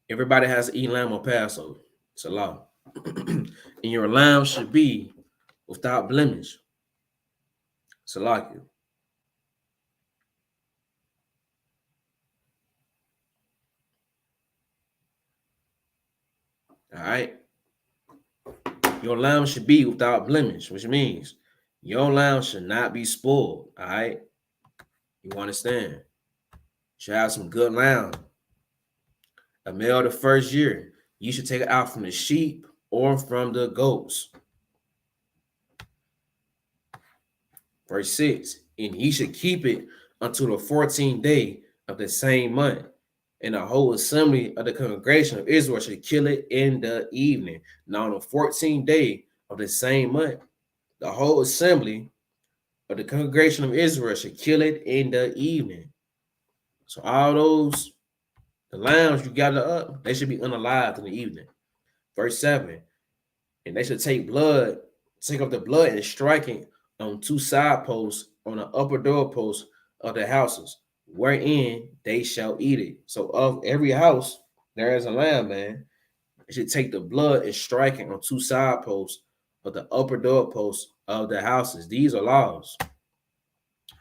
Everybody has to eat lamb on Passover. It's a law. And your lamb should be without blemish. It's a law. All right. Your lamb should be without blemish, which means your lamb should not be spoiled. All right. You understand? You should have some good lamb. A male the first year, you should take it out from the sheep or from the goats. Verse 6, and he should keep it until the 14th day of the same month. And the whole assembly of the congregation of Israel should kill it in the evening. Now, on the 14th day of the same month, the whole assembly of the congregation of Israel should kill it in the evening. So all those, the lambs you gather up, they should be unalived in the evening. Verse 7, and they should take up the blood and strike it on two side posts on the upper doorpost of the houses, wherein they shall eat it. So of every house, there is a lamb, man. They should take the blood and strike it on two side posts of the upper doorposts of the houses. These are laws.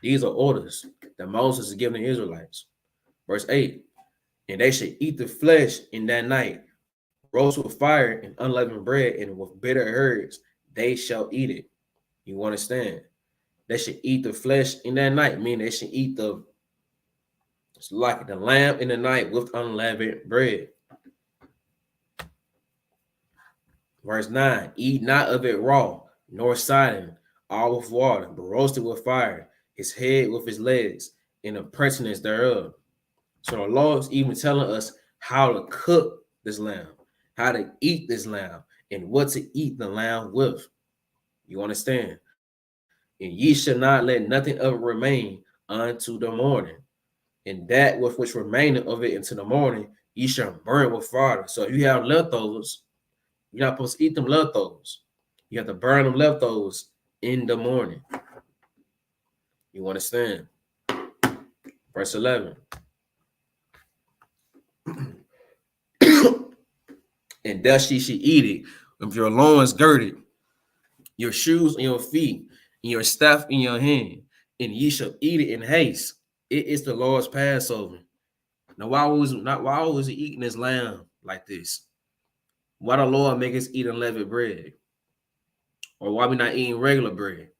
These are orders that Moses is giving the Israelites. Verse 8, and they should eat the flesh in that night, roast with fire and unleavened bread, and with bitter herbs they shall eat it. You understand? They should eat the flesh in that night, meaning they should eat it's like the lamb in the night with unleavened bread. Verse 9, eat not of it raw, nor sodden, all with water, but roasted with fire, his head with his legs, and the purtenance thereof. So the Lord is even telling us how to cook this lamb, how to eat this lamb, and what to eat the lamb with. You understand? And ye shall not let nothing of it remain unto the morning. And that with which remaineth of it into the morning, ye shall burn with fire. So if you have leftovers, you're not supposed to eat them leftovers. You have to burn them leftovers in the morning. You understand? Verse 11. And thus ye should eat it with your loins girded, your shoes on your feet, and your staff in your hand, and ye shall eat it in haste. It is the Lord's Passover. Now, why was he eating this lamb like this? Why the Lord make us eat unleavened bread? Or why we not eating regular bread?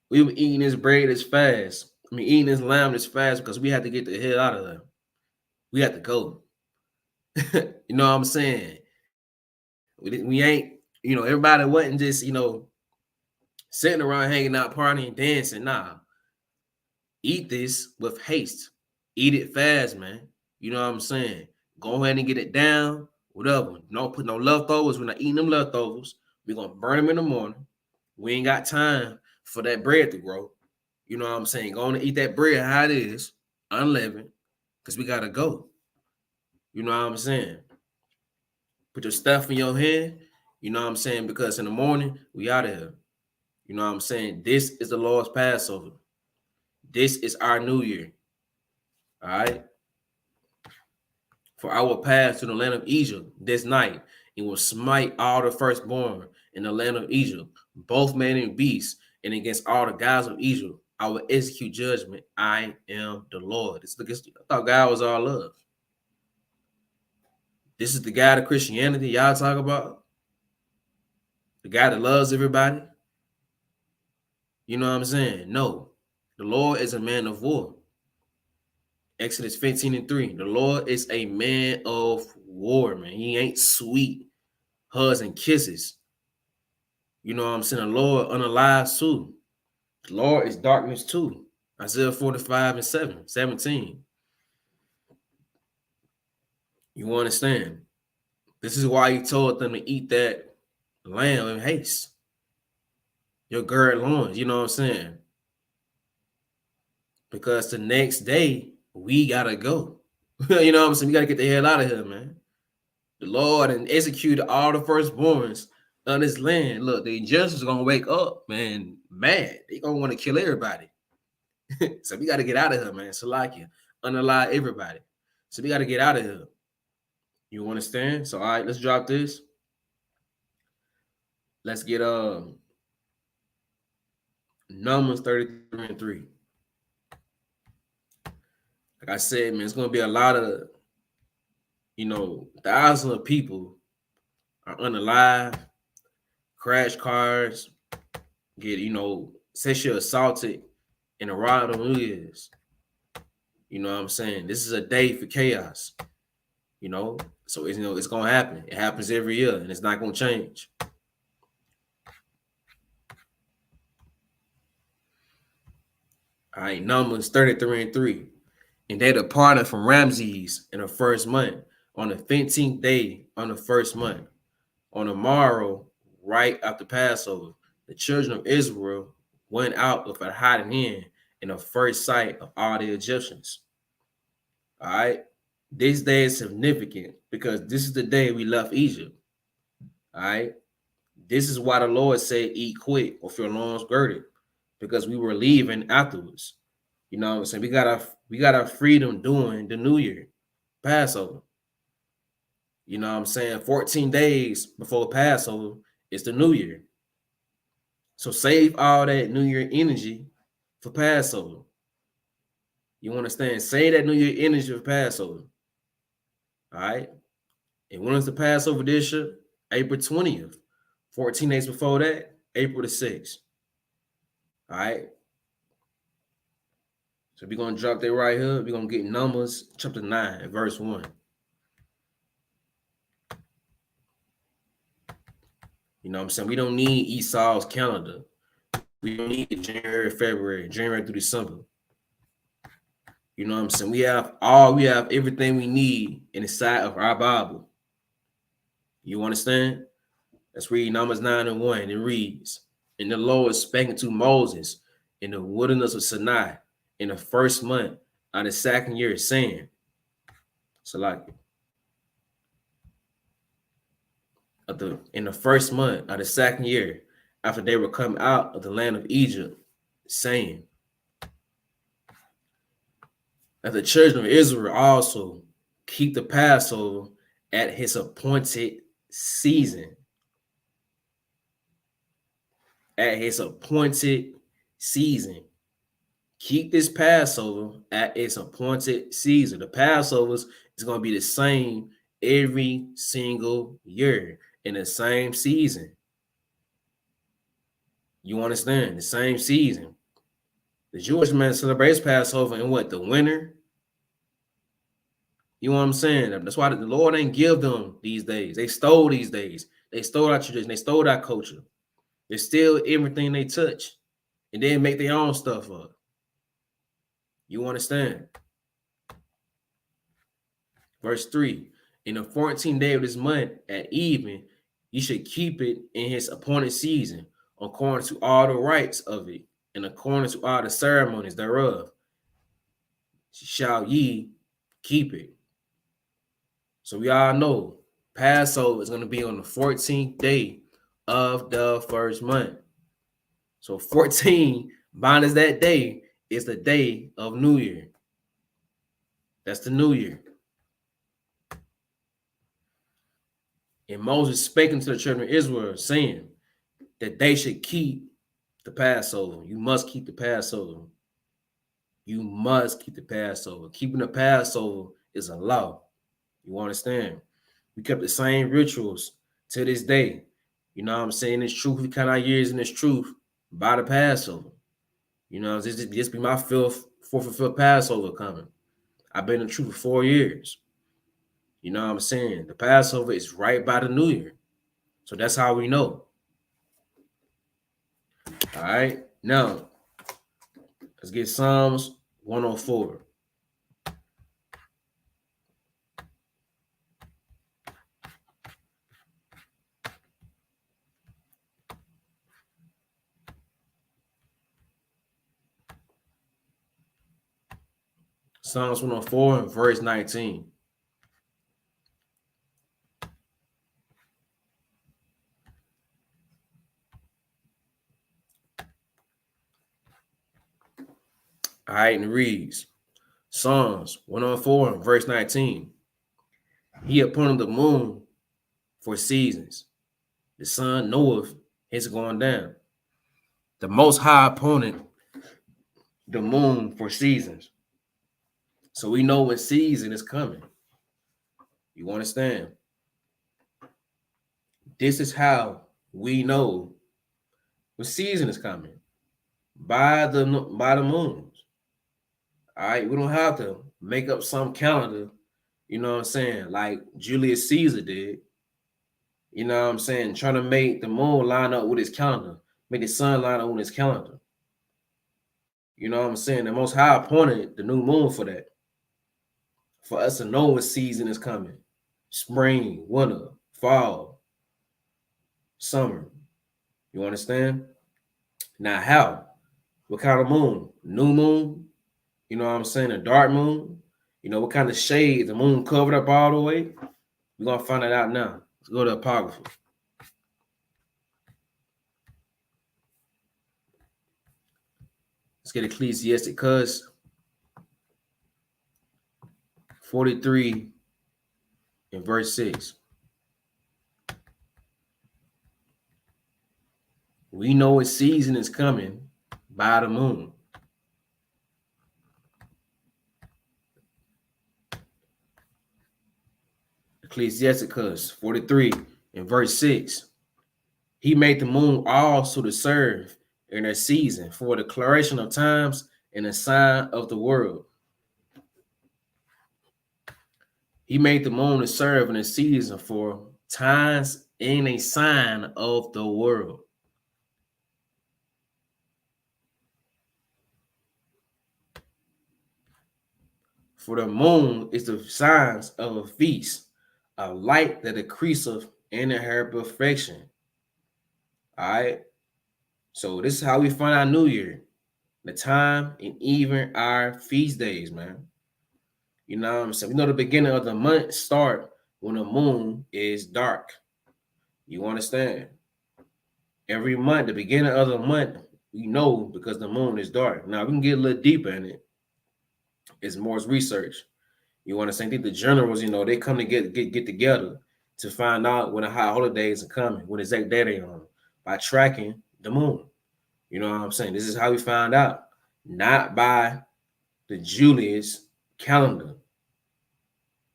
We were eating this bread this fast. Eating this lamb this fast because we had to get the hell out of there. We had to go. You know what I'm saying? We ain't, everybody wasn't just, sitting around hanging out, partying, dancing. Nah. Eat this with haste. Eat it fast, man. You know what I'm saying? Go ahead and get it down, whatever. Don't put no leftovers. We're not eating them leftovers. We're going to burn them in the morning. We ain't got time for that bread to grow. You know what I'm saying? Go on and eat that bread how it is, unleavened, because we got to go. You know what I'm saying? Put your stuff in your hand. You know what I'm saying? Because in the morning, we out of here. You know what I'm saying? This is the Lord's Passover. This is our new year. All right? For I will pass to the land of Egypt this night and will smite all the firstborn in the land of Egypt, both man and beast, and against all the gods of Egypt, I will execute judgment. I am the Lord. I thought God was all love. This is the God of Christianity y'all talk about? The guy that loves everybody? You know what I'm saying? No. The Lord is a man of war. Exodus 15:3. The Lord is a man of war, man. He ain't sweet hugs and kisses. You know what I'm saying? The Lord unalive too. The Lord is darkness too. Isaiah 45:17. You understand? This is why he told them to eat that lamb in haste. your girded loins. You know what I'm saying? Because the next day we gotta go. You know what I'm saying? We gotta get the hell out of here, man. The Lord and executed all the firstborns on this land. Look, the injustice are gonna wake up, man, mad. They gonna want to kill everybody. So we gotta get out of here, man. Salakia, unalive everybody. So we gotta get out of here. You understand? So all right, let's drop this. Let's get Numbers 33 and 3. Like I said, man, it's gonna be a lot of, thousands of people are unalive, crash cars, get, sexually assaulted, and a riot on New Year's. You know what I'm saying? This is a day for chaos. So it's gonna happen. It happens every year, and it's not gonna change. All right, Numbers 33 and 3. And they departed from Ramses in the first month, on the 15th day on the first month. On the morrow, right after Passover, the children of Israel went out with a hiding in the first sight of all the Egyptians. All right. This day is significant because this is the day we left Egypt. All right. This is why the Lord said, eat quick with your loins girded, because we were leaving afterwards. You know what I'm saying? We got our freedom during the New Year, Passover. You know what I'm saying? 14 days before Passover, it's the New Year. So save all that New Year energy for Passover. You understand? Save that New Year energy for Passover. All right. And when is the Passover this year? April 20th. 14 days before that, April the 6th. All right. So we're going to drop that right here. We're going to get Numbers chapter 9, verse 1. You know what I'm saying? We don't need Esau's calendar. We don't need January, February, January through December. You know what I'm saying? We have everything we need inside of our Bible. You understand? Let's read Numbers 9 and 1. It reads, and the Lord spake to Moses in the wilderness of Sinai in the first month of the second year, saying, in the first month of the second year, after they were come out of the land of Egypt, saying, that the children of Israel also keep the Passover at his appointed season. At his appointed season. Keep this Passover at its appointed season. The Passover is going to be the same every single year in the same season. You understand? The same season. The Jewish man celebrates Passover in what? The winter? You know what I'm saying? That's why the Lord ain't give them these days. They stole these days. They stole our tradition. They stole our culture. They steal everything they touch and then make their own stuff up. You understand? Verse 3. In the 14th day of this month at even, you should keep it in his appointed season, according to all the rites of it, and according to all the ceremonies thereof, shall ye keep it. So we all know Passover is going to be on the 14th day of the first month. So 14 minus that day is the day of New Year. That's the New Year. And Moses spake unto the children of Israel, saying that they should keep the Passover. You must keep the Passover. You must keep the Passover. Keeping the Passover is a law. You understand? We kept the same rituals to this day. You know what I'm saying? It's truth. We count our years in this truth by the Passover. You know, this be my fourth or fifth Passover coming. I've been in the truth for 4 years. You know what I'm saying? The Passover is right by the New Year. So that's how we know. All right. Now, let's get Psalms 104. Psalms 104 and verse 19. All right, and it reads, Psalms 104 and verse 19. He appointed the moon for seasons. The sun knoweth his going down. The Most High appointed the moon for seasons. So we know what season is coming. You understand? This is how we know what season is coming. By the moons. All right, we don't have to make up some calendar, you know what I'm saying, like Julius Caesar did. You know what I'm saying? Trying to make the moon line up with his calendar, make the sun line up with his calendar. You know what I'm saying? The Most High appointed the new moon for that. For us to know what season is coming. Spring, winter, fall, summer. You understand? Now how? What kind of moon? New moon? You know what I'm saying? A dark moon? You know what kind of shade the moon covered up all the way? We're going to find that out now. Let's go to Apocrypha. Let's get Ecclesiasticus 43 and verse 6. We know what season is coming by the moon. Ecclesiasticus 43 and verse 6. He made the moon also to serve in their season for a declaration of times and a sign of the world. He made the moon to serve in a season for times and a sign of the world. For the moon is the signs of a feast, a light that increaseth in her perfection. All right. So this is how we find our new year, the time and even our feast days, man. You know what I'm saying? We know the beginning of the month start when the moon is dark. You understand? Every month, the beginning of the month, we know because the moon is dark. Now we can get a little deeper in it. It's more research. You understand? I think the generals, you know, they come to get together to find out when the high holidays are coming, what exact day they on, by tracking the moon. You know what I'm saying? This is how we found out, not by the Julius calendar.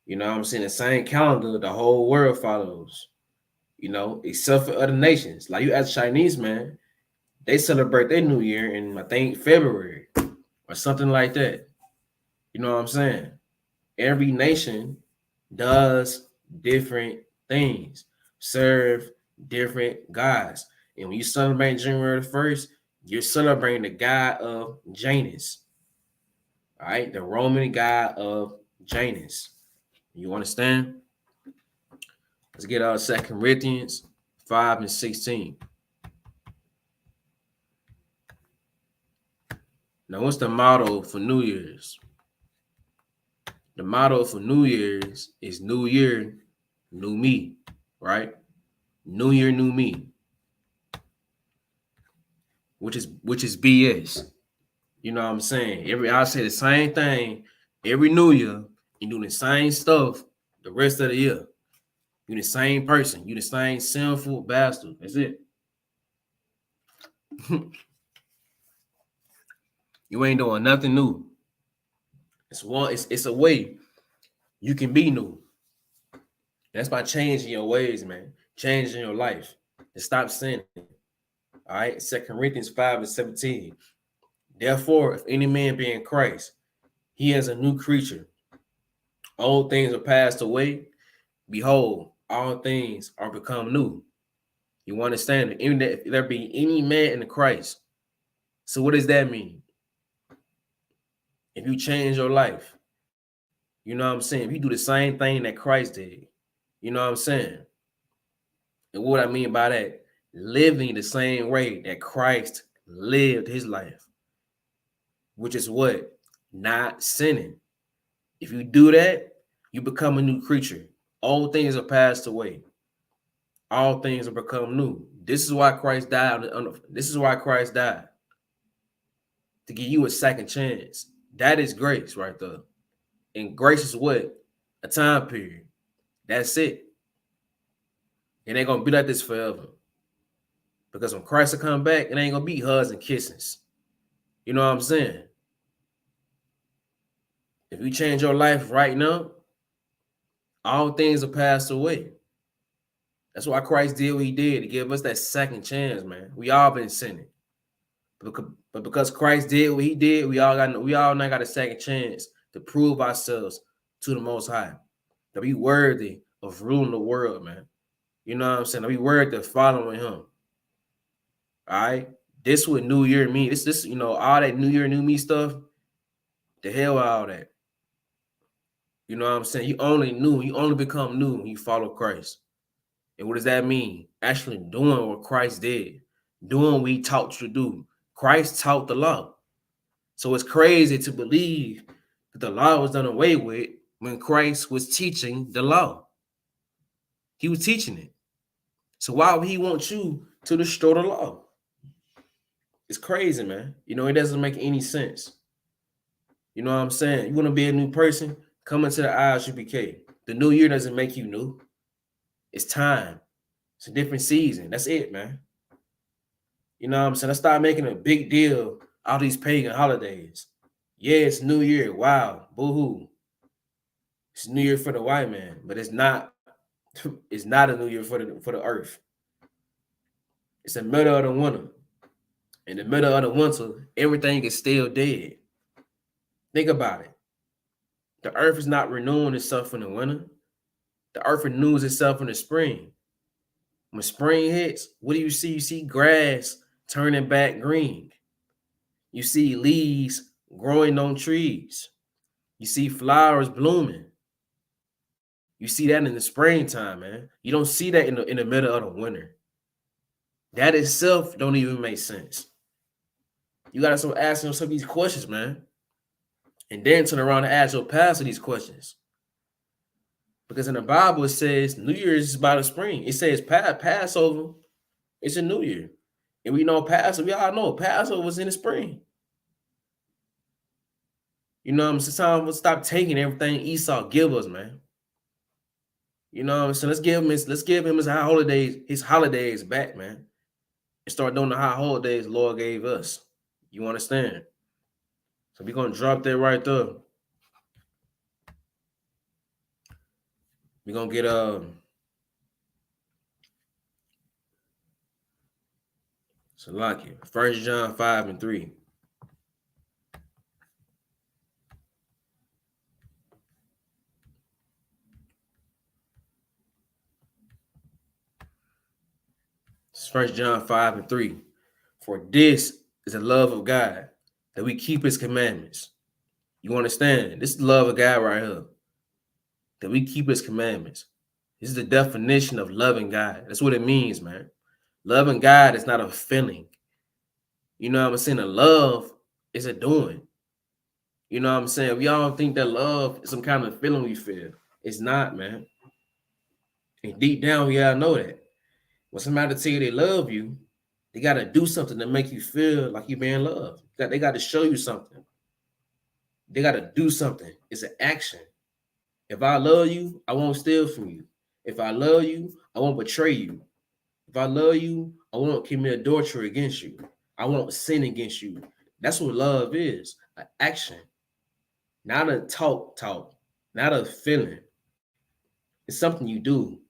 You know what I'm saying? The same calendar the whole world follows, you know, except for other nations. Like you ask Chinese, man, they celebrate their New Year in, I think, February or something like that. You know what I'm saying? Every nation does different things, serve different gods. And when you celebrate January 1st, you're celebrating the god of Janus. All right, the Roman god of Janus. You understand? Let's get out 2 Corinthians 5 and 16. Now, what's the motto for New Year's? The motto for New Year's is New Year, New Me, right? New Year, New Me. Which is BS. You know what I'm saying? I say the same thing every New Year. You do the same stuff the rest of the year. You the same person. You the same sinful bastard. That's it. You ain't doing nothing new. It's a way you can be new. That's by changing your ways, man. Changing your life. And stop sinning. All right. 2 Corinthians 5 and 17. Therefore, if any man be in Christ, he is a new creature. Old things are passed away. Behold, all things are become new. You understand it? Even if there be any man in Christ. So what does that mean? If you change your life, you know what I'm saying? If you do the same thing that Christ did, you know what I'm saying? And what I mean by that, living the same way that Christ lived his life, which is what? Not sinning. If you do that, you become a new creature. All things are passed away. All things are become new. This is why Christ died. This is why Christ died. To give you a second chance. That is grace right there. And grace is what? A time period. That's it. It ain't gonna be like this forever. Because when Christ will come back, it ain't gonna be hugs and kisses. You know what I'm saying? If you change your life right now, all things will pass away. That's why Christ did what he did, to give us that second chance, man. We all been sinning. But because Christ did what he did, we all now got a second chance to prove ourselves to the Most High. To be worthy of ruling the world, man. You know what I'm saying? To be worthy of following him. All right? This what New Year mean. This, you know, all that New Year, New Me stuff, the hell with all that. You know what I'm saying? You only become new when you follow Christ. And what does that mean? Actually doing what Christ did. Doing what he taught you to do. Christ taught the law. So it's crazy to believe that the law was done away with when Christ was teaching the law. He was teaching it. So why would he want you to destroy the law? It's crazy, man. You know, it doesn't make any sense. You know what I'm saying? You want to be a new person? Come into the ISUPK. The new year doesn't make you new. It's time. It's a different season. That's it, man. You know what I'm saying? Let's start making a big deal out of these pagan holidays. Yeah, it's New Year. Wow. Boo-hoo. It's New Year for the white man, but it's not a New Year for the earth. It's the middle of the winter. In the middle of the winter, everything is still dead. Think about it. The earth is not renewing itself in the winter. The earth renews itself in the spring. When spring hits, what do you see? You see grass turning back green. You see leaves growing on trees. You see flowers blooming. You see that in the springtime, man. You don't see that in the middle of the winter. That itself don't even make sense. You got to start asking yourself these questions, man. And then turn around and ask your pastor these questions. Because in the Bible, it says New Year's is about the spring. It says Passover, it's a New Year. And we know Passover, we all know Passover was in the spring. You know what I'm saying? Sometimes we'll stop taking everything Esau give us, man. You know what I'm saying? Let's give him his holidays back, man. And start doing the high holidays the Lord gave us. You understand? So we're gonna drop that right there. We're gonna get Salakia, 1 John 5:3. It's 1 John 5:3. For this is the love of God, that we keep his commandments. You understand? This is the love of God right here. That we keep his commandments. This is the definition of loving God. That's what it means, man. Loving God is not a feeling. You know what I'm saying? A love is a doing. You know what I'm saying? We all think that love is some kind of feeling we feel. It's not, man. And deep down, we gotta know that. When somebody tell you they love you, they gotta do something to make you feel like you're being loved. They gotta show you something. They gotta do something. It's an action. If I love you, I won't steal from you. If I love you, I won't betray you. If I love you, I won't commit adultery against you. I won't sin against you. That's what love is, an action. Not a talk, not a feeling. It's something you do.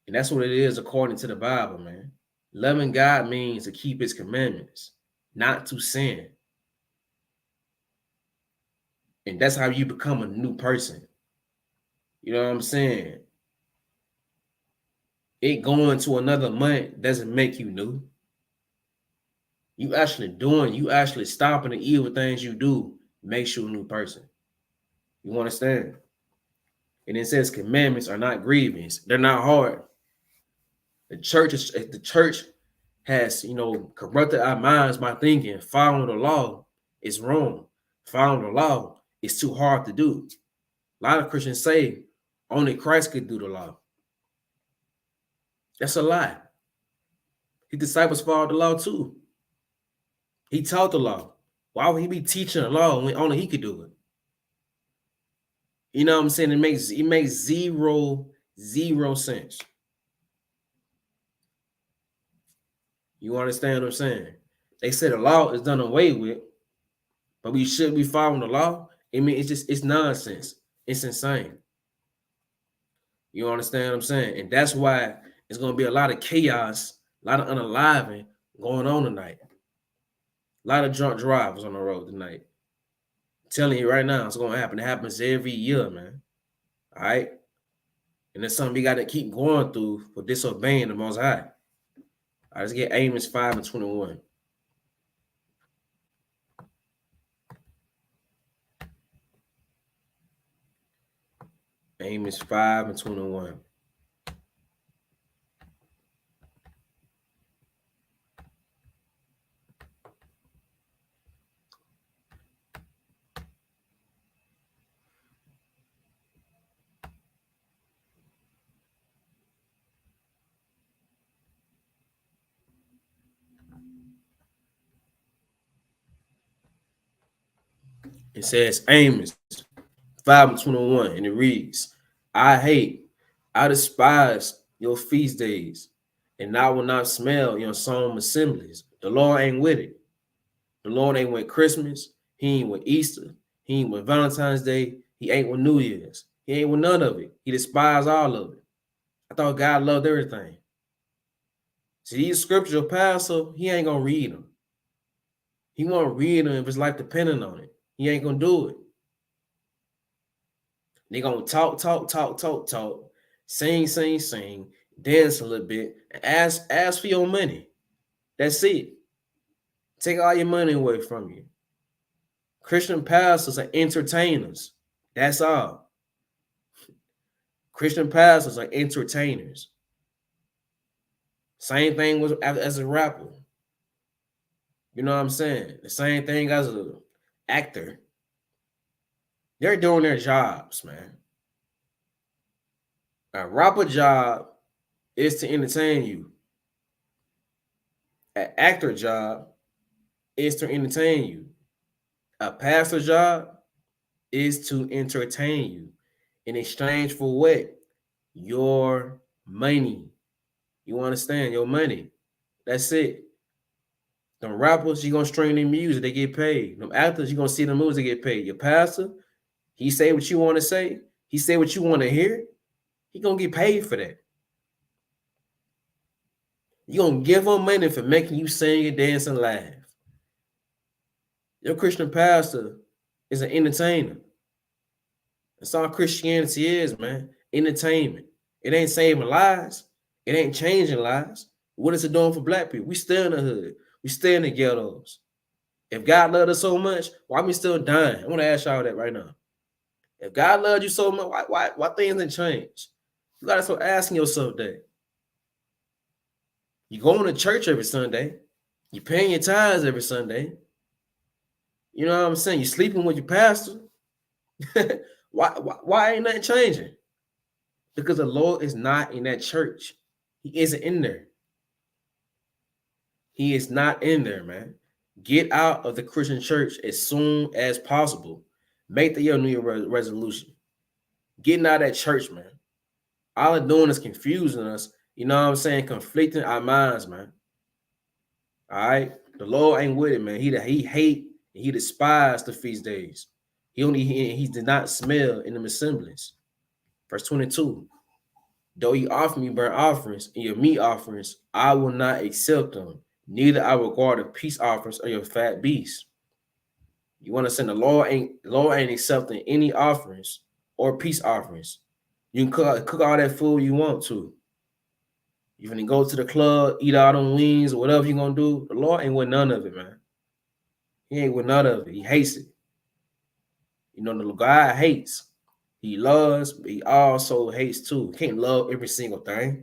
And that's what it is according to the Bible, man. Loving God means to keep his commandments, not to sin. And that's how you become a new person. You know what I'm saying? It going to another month doesn't make you new. You actually stopping the evil things you do makes you a new person. You understand? And it says commandments are not grievous. They're not hard. The church has, corrupted our minds by thinking following the law is wrong. Following the law it's too hard to do. A lot of Christians say only Christ could do the law. That's a lie. His disciples followed the law too. He taught the law. Why would he be teaching the law when only he could do it? You know what I'm saying? It makes zero sense. You understand what I'm saying? They say the law is done away with, but we should be following the law. I mean, it's nonsense. It's insane. You understand what I'm saying? And that's why it's going to be a lot of chaos, a lot of unaliving going on tonight. A lot of drunk drivers on the road tonight. I'm telling you right now, it's going to happen. It happens every year, man. All right? And that's something we got to keep going through for disobeying the Most High. All right, let's get Amos 5:21. Amos 5:21. It says Amos 5:21, and it reads, I despise your feast days, and I will not smell your solemn assemblies. The Lord ain't with it. The Lord ain't with Christmas. He ain't with Easter. He ain't with Valentine's Day. He ain't with New Year's. He ain't with none of it. He despises all of it. I thought God loved everything. See, these scriptures, your pastor, he ain't going to read them. He won't read them if his life depending on it. He ain't going to do it. They going to talk, sing, dance a little bit, and ask for your money. That's it. Take all your money away from you. Christian pastors are entertainers. That's all. Christian pastors are entertainers. Same thing with as a rapper. You know what I'm saying? The same thing as an actor. They're doing their jobs, man. A rapper job is to entertain you. An actor job is to entertain you. A pastor job is to entertain you in exchange for what? Your money. You understand? Your money. That's it. Them rappers, you're going to stream their music, they get paid. Them actors, you're going to see the movies, they get paid. Your pastor, he say what you want to say. He say what you want to hear. He going to get paid for that. You're going to give him money for making you sing and dance and laugh. Your Christian pastor is an entertainer. That's all Christianity is, man. Entertainment. It ain't saving lives. It ain't changing lives. What is it doing for black people? We still in the hood. We still in the ghettos. If God loved us so much, why we still dying? I want to ask y'all that right now. If God loved you so much, why things didn't change? You got to start asking yourself that. You going to church every Sunday. You paying your tithes every Sunday. You know what I'm saying? You sleeping with your pastor. Why ain't nothing changing? Because the Lord is not in that church. He isn't in there. He is not in there, man. Get out of the Christian church as soon as possible. Make your New Year resolution. Getting out of that church, man. All it's doing is confusing us. You know what I'm saying? Conflicting our minds, man. All right? The Lord ain't with it, man. He hate, he despise the feast days. He did not smell in them assemblies. Verse 22. Though you offer me burnt offerings and your meat offerings, I will not accept them. Neither I will regard the peace offerings or your fat beasts. You want to say the Lord ain't accepting any offerings or peace offerings. You can cook all that food you want to. You can go to the club, eat all them wings or whatever you're going to do. The Lord ain't with none of it, man. He ain't with none of it. He hates it. You know, the God hates. He loves, but he also hates too. He can't love every single thing.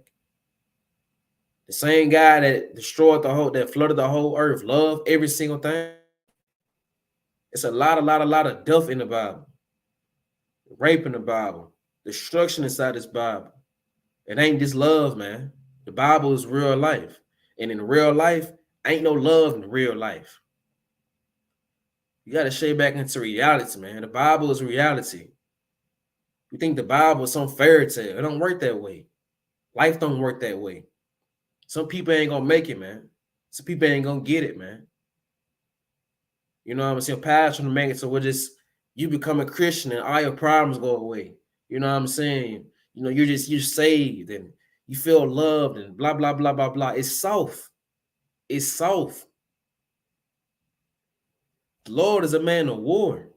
The same guy that that flooded the whole earth, love every single thing. It's a lot of death in the Bible. rape in the Bible, destruction inside this Bible. It ain't just love, man. The Bible is real life. And in real life, ain't no love in real life. You got to shade back into reality, man. The Bible is reality. You think the Bible is some fairy tale. It don't work that way. Life don't work that way. Some people ain't going to make it, man. Some people ain't going to get it, man. You know what I'm saying? Passion to make it, so we're just, you become a Christian and all your problems go away. You know what I'm saying? You know, you're saved and you feel loved and blah, blah, blah, blah, blah. It's soft. It's soft. The Lord is a man of war.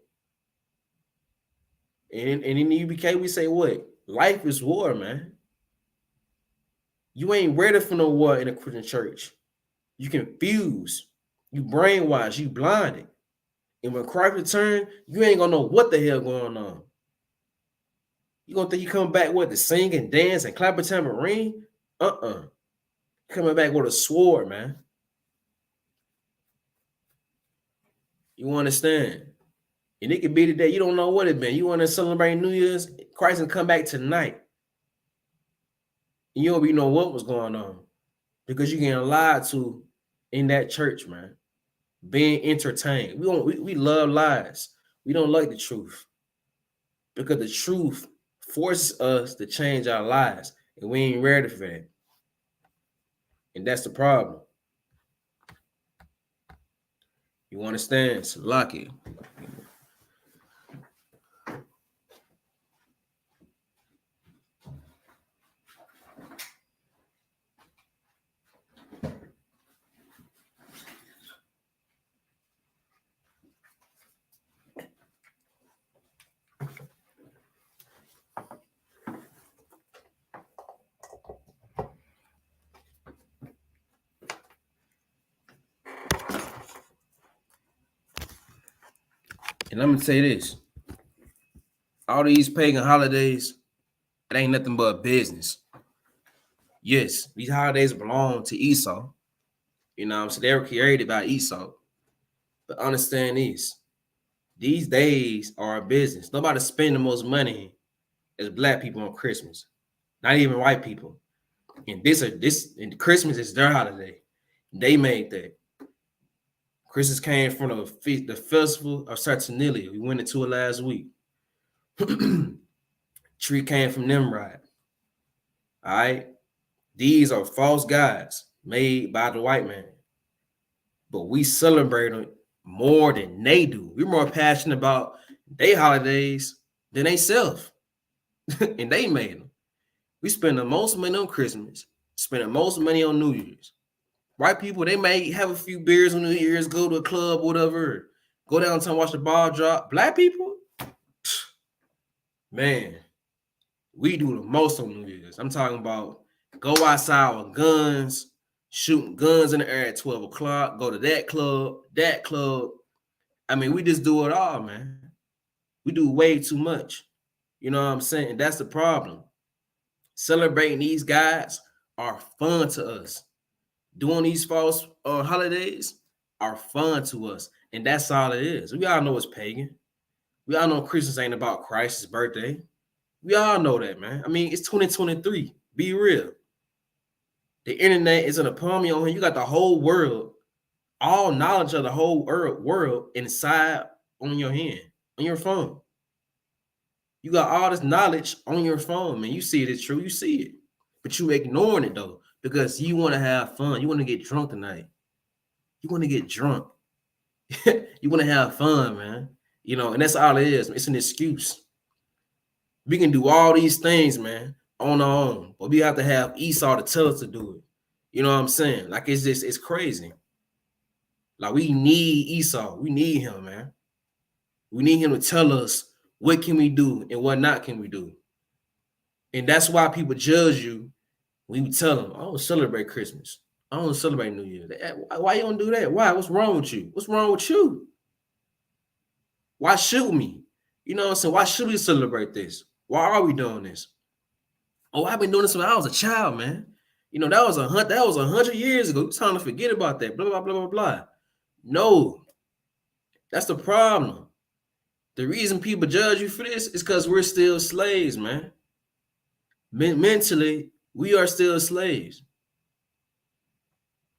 And in the UBK, we say what? Life is war, man. You ain't ready for no war in a Christian church. You confused. You brainwashed. You blinded. And when Christ returns, you ain't gonna know what the hell going on. You gonna think you come back with to sing and dance and clap a tambourine? Coming back with a sword, man. You understand? And it could be today. You don't know what it been. You want to celebrate New Year's? Christ can come back tonight. And you don't even know what was going on. Because you're getting lied to in that church, man. Being entertained. We love lies. We don't like the truth. Because the truth forces us to change our lives. And we ain't ready for that. And that's the problem. You understand? So lock it. And I'm gonna say this: all these pagan holidays, it ain't nothing but business. Yes, these holidays belong to Esau. You know what I'm saying? They were created by Esau. But understand this: these days are a business. Nobody spend the most money as black people on Christmas, not even white people. And and Christmas is their holiday. They made that. Christmas came from the festival of Saturnalia. We went into it last week. Tree came from Nimrod. All right. These are false gods made by the white man. But we celebrate them more than they do. We're more passionate about their holidays than they self. And they made them. We spend the most money on Christmas, spend the most money on New Year's. White people, they may have a few beers on New Year's, go to a club, whatever, go downtown, watch the ball drop. Black people, man, we do the most on New Year's. I'm talking about go outside with guns, shooting guns in the air at 12 o'clock, go to that club. I mean, we just do it all, man. We do way too much. You know what I'm saying? And that's the problem. Celebrating these guys are fun to us. Doing these false holidays are fun to us. And that's all it is. We all know it's pagan. We all know Christmas ain't about Christ's birthday. We all know that, man. I mean, it's 2023. Be real. The internet is in a palm of your hand. You got the whole world, all knowledge of the whole world inside on your hand, on your phone. You got all this knowledge on your phone, man. You see it, it's true. You see it. But you ignoring it, though, because you want to have fun. You want to get drunk tonight. You want to get drunk. You want to have fun, man. You know, and that's all it is. It's an excuse. We can do all these things, man, on our own, but we have to have Esau to tell us to do it. You know what I'm saying? Like, it's crazy. Like, we need Esau. We need him, man. We need him to tell us what can we do and what not can we do. And that's why people judge you when you tell them, I don't celebrate Christmas. I don't celebrate New Year. Why you don't do that? Why? What's wrong with you? What's wrong with you? Why should we? You know what I'm saying? Why should we celebrate this? Why are we doing this? Oh, I've been doing this when I was a child, man. You know, that was 100 years ago. It's time to forget about that. Blah, blah, blah, blah, blah. No, that's the problem. The reason people judge you for this is because we're still slaves, man. Mentally, we are still slaves.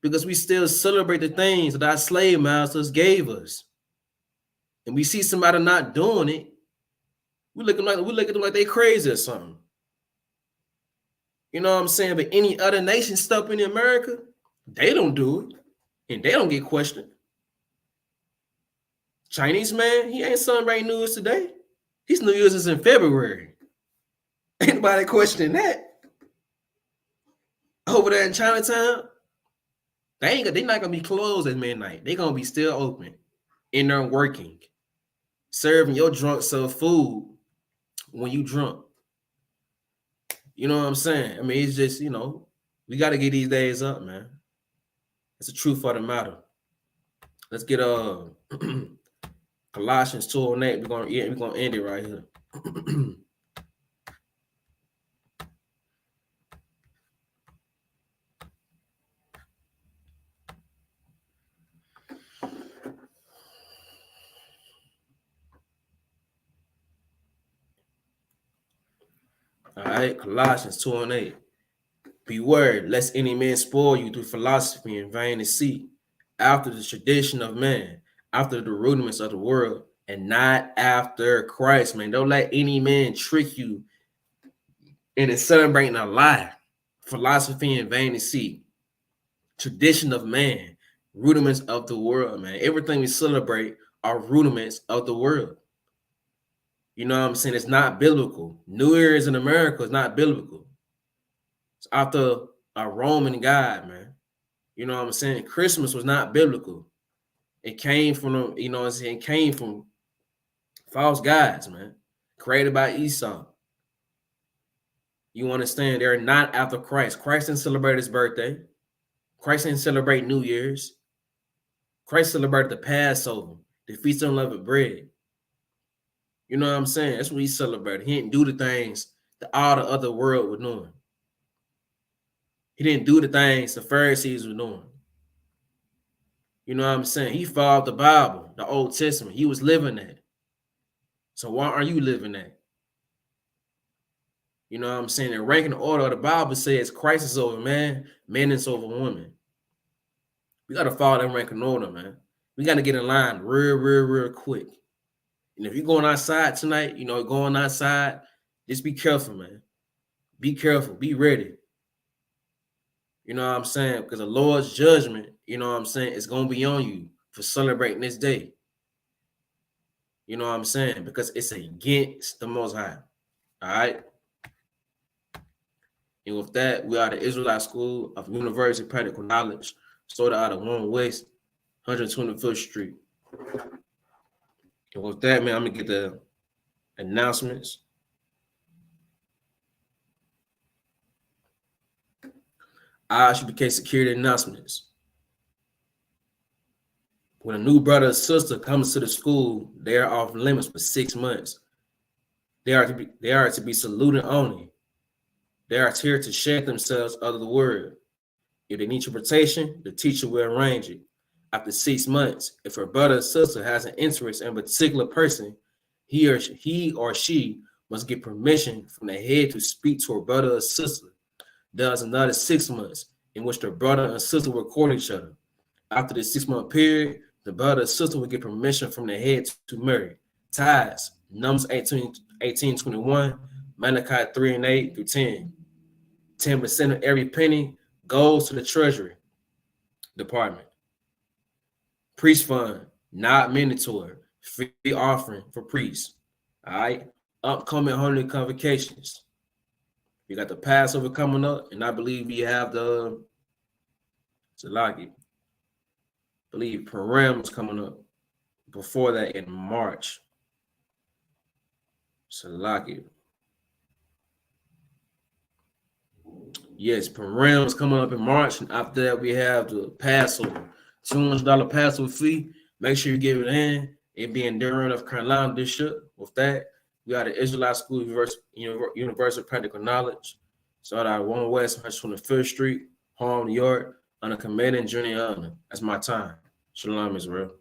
Because we still celebrate the things that our slave masters gave us. And we see somebody not doing it, we look at them like they crazy or something. You know what I'm saying? But any other nation stuff in America, they don't do it. And they don't get questioned. Chinese man, he ain't celebrating New Year's today. His New Year's is in February. Ain't nobody questioning that. Over there in Chinatown, they're not gonna be closed at midnight. They're gonna be still open, in there working, serving your drunk self food when you drunk. You know what I'm saying? I mean, it's just, we got to get these days up, man. It's the truth of the matter. Let's get Colossians 2:8. We're gonna end it right here. All right, Colossians 2:8. Beware, lest any man spoil you through philosophy and vain deceit, after the tradition of man, after the rudiments of the world, and not after Christ, man. Don't let any man trick you into celebrating a lie. Philosophy and vain deceit, tradition of man, rudiments of the world, man. Everything we celebrate are rudiments of the world. You know what I'm saying? It's not biblical. New Year's in America is not biblical. It's after a Roman god, man. You know what I'm saying? Christmas was not biblical. It came from, it came from false gods, man. Created by Esau. You understand? They're not after Christ. Christ didn't celebrate his birthday. Christ didn't celebrate New Year's. Christ celebrated the Passover, the Feast of Unleavened Bread. You know what I'm saying? That's what he celebrated. He didn't do the things that all the other world were doing. He didn't do the things the Pharisees were doing. You know what I'm saying? He followed the Bible, the Old Testament. He was living that. So why aren't you living that? You know what I'm saying? The ranking order of the Bible says Christ is over man, man is over woman. We got to follow that ranking order, man. We got to get in line real quick. And if you're going outside tonight, going outside, just be careful, man. Be careful. Be ready. You know what I'm saying? Because the Lord's judgment, you know what I'm saying, is going to be on you for celebrating this day. You know what I'm saying? Because it's against the Most High. All right? And with that, we are the Israelite School of University Practical Knowledge, started out of 1 West, 125th Street. And with that, man, I'm going to get the announcements. ISUPK security announcements. When a new brother or sister comes to the school, they are off limits for 6 months. They are to be saluted only. They are here to share themselves of the word. If they need transportation, the teacher will arrange it. After 6 months, if a brother or sister has an interest in a particular person, he or she must get permission from the head to speak to a brother or sister. There's another 6 months in which the brother and sister will court each other. After the 6-month period, the brother and sister will get permission from the head to marry. Tithes, Numbers 18:21, Malachi 3:8 through 10. 10% of every penny goes to the treasury department. Priest fund, not mandatory. Free offering for priests. All right. Upcoming holy convocations. We got the Passover coming up, and I believe we have the Salagi. I believe Purim is coming up before that in March. Salagi. Yes, Purim is coming up in March, and after that we have the Passover. $200 Passover fee. Make sure you give it in. It be in Durham, North Carolina this year. With that, we got the Israelite School University Practical Knowledge. Started at 1 West 125th Street, Harlem, New York, under commanding Junior Honor. That's my time. Shalom, Israel.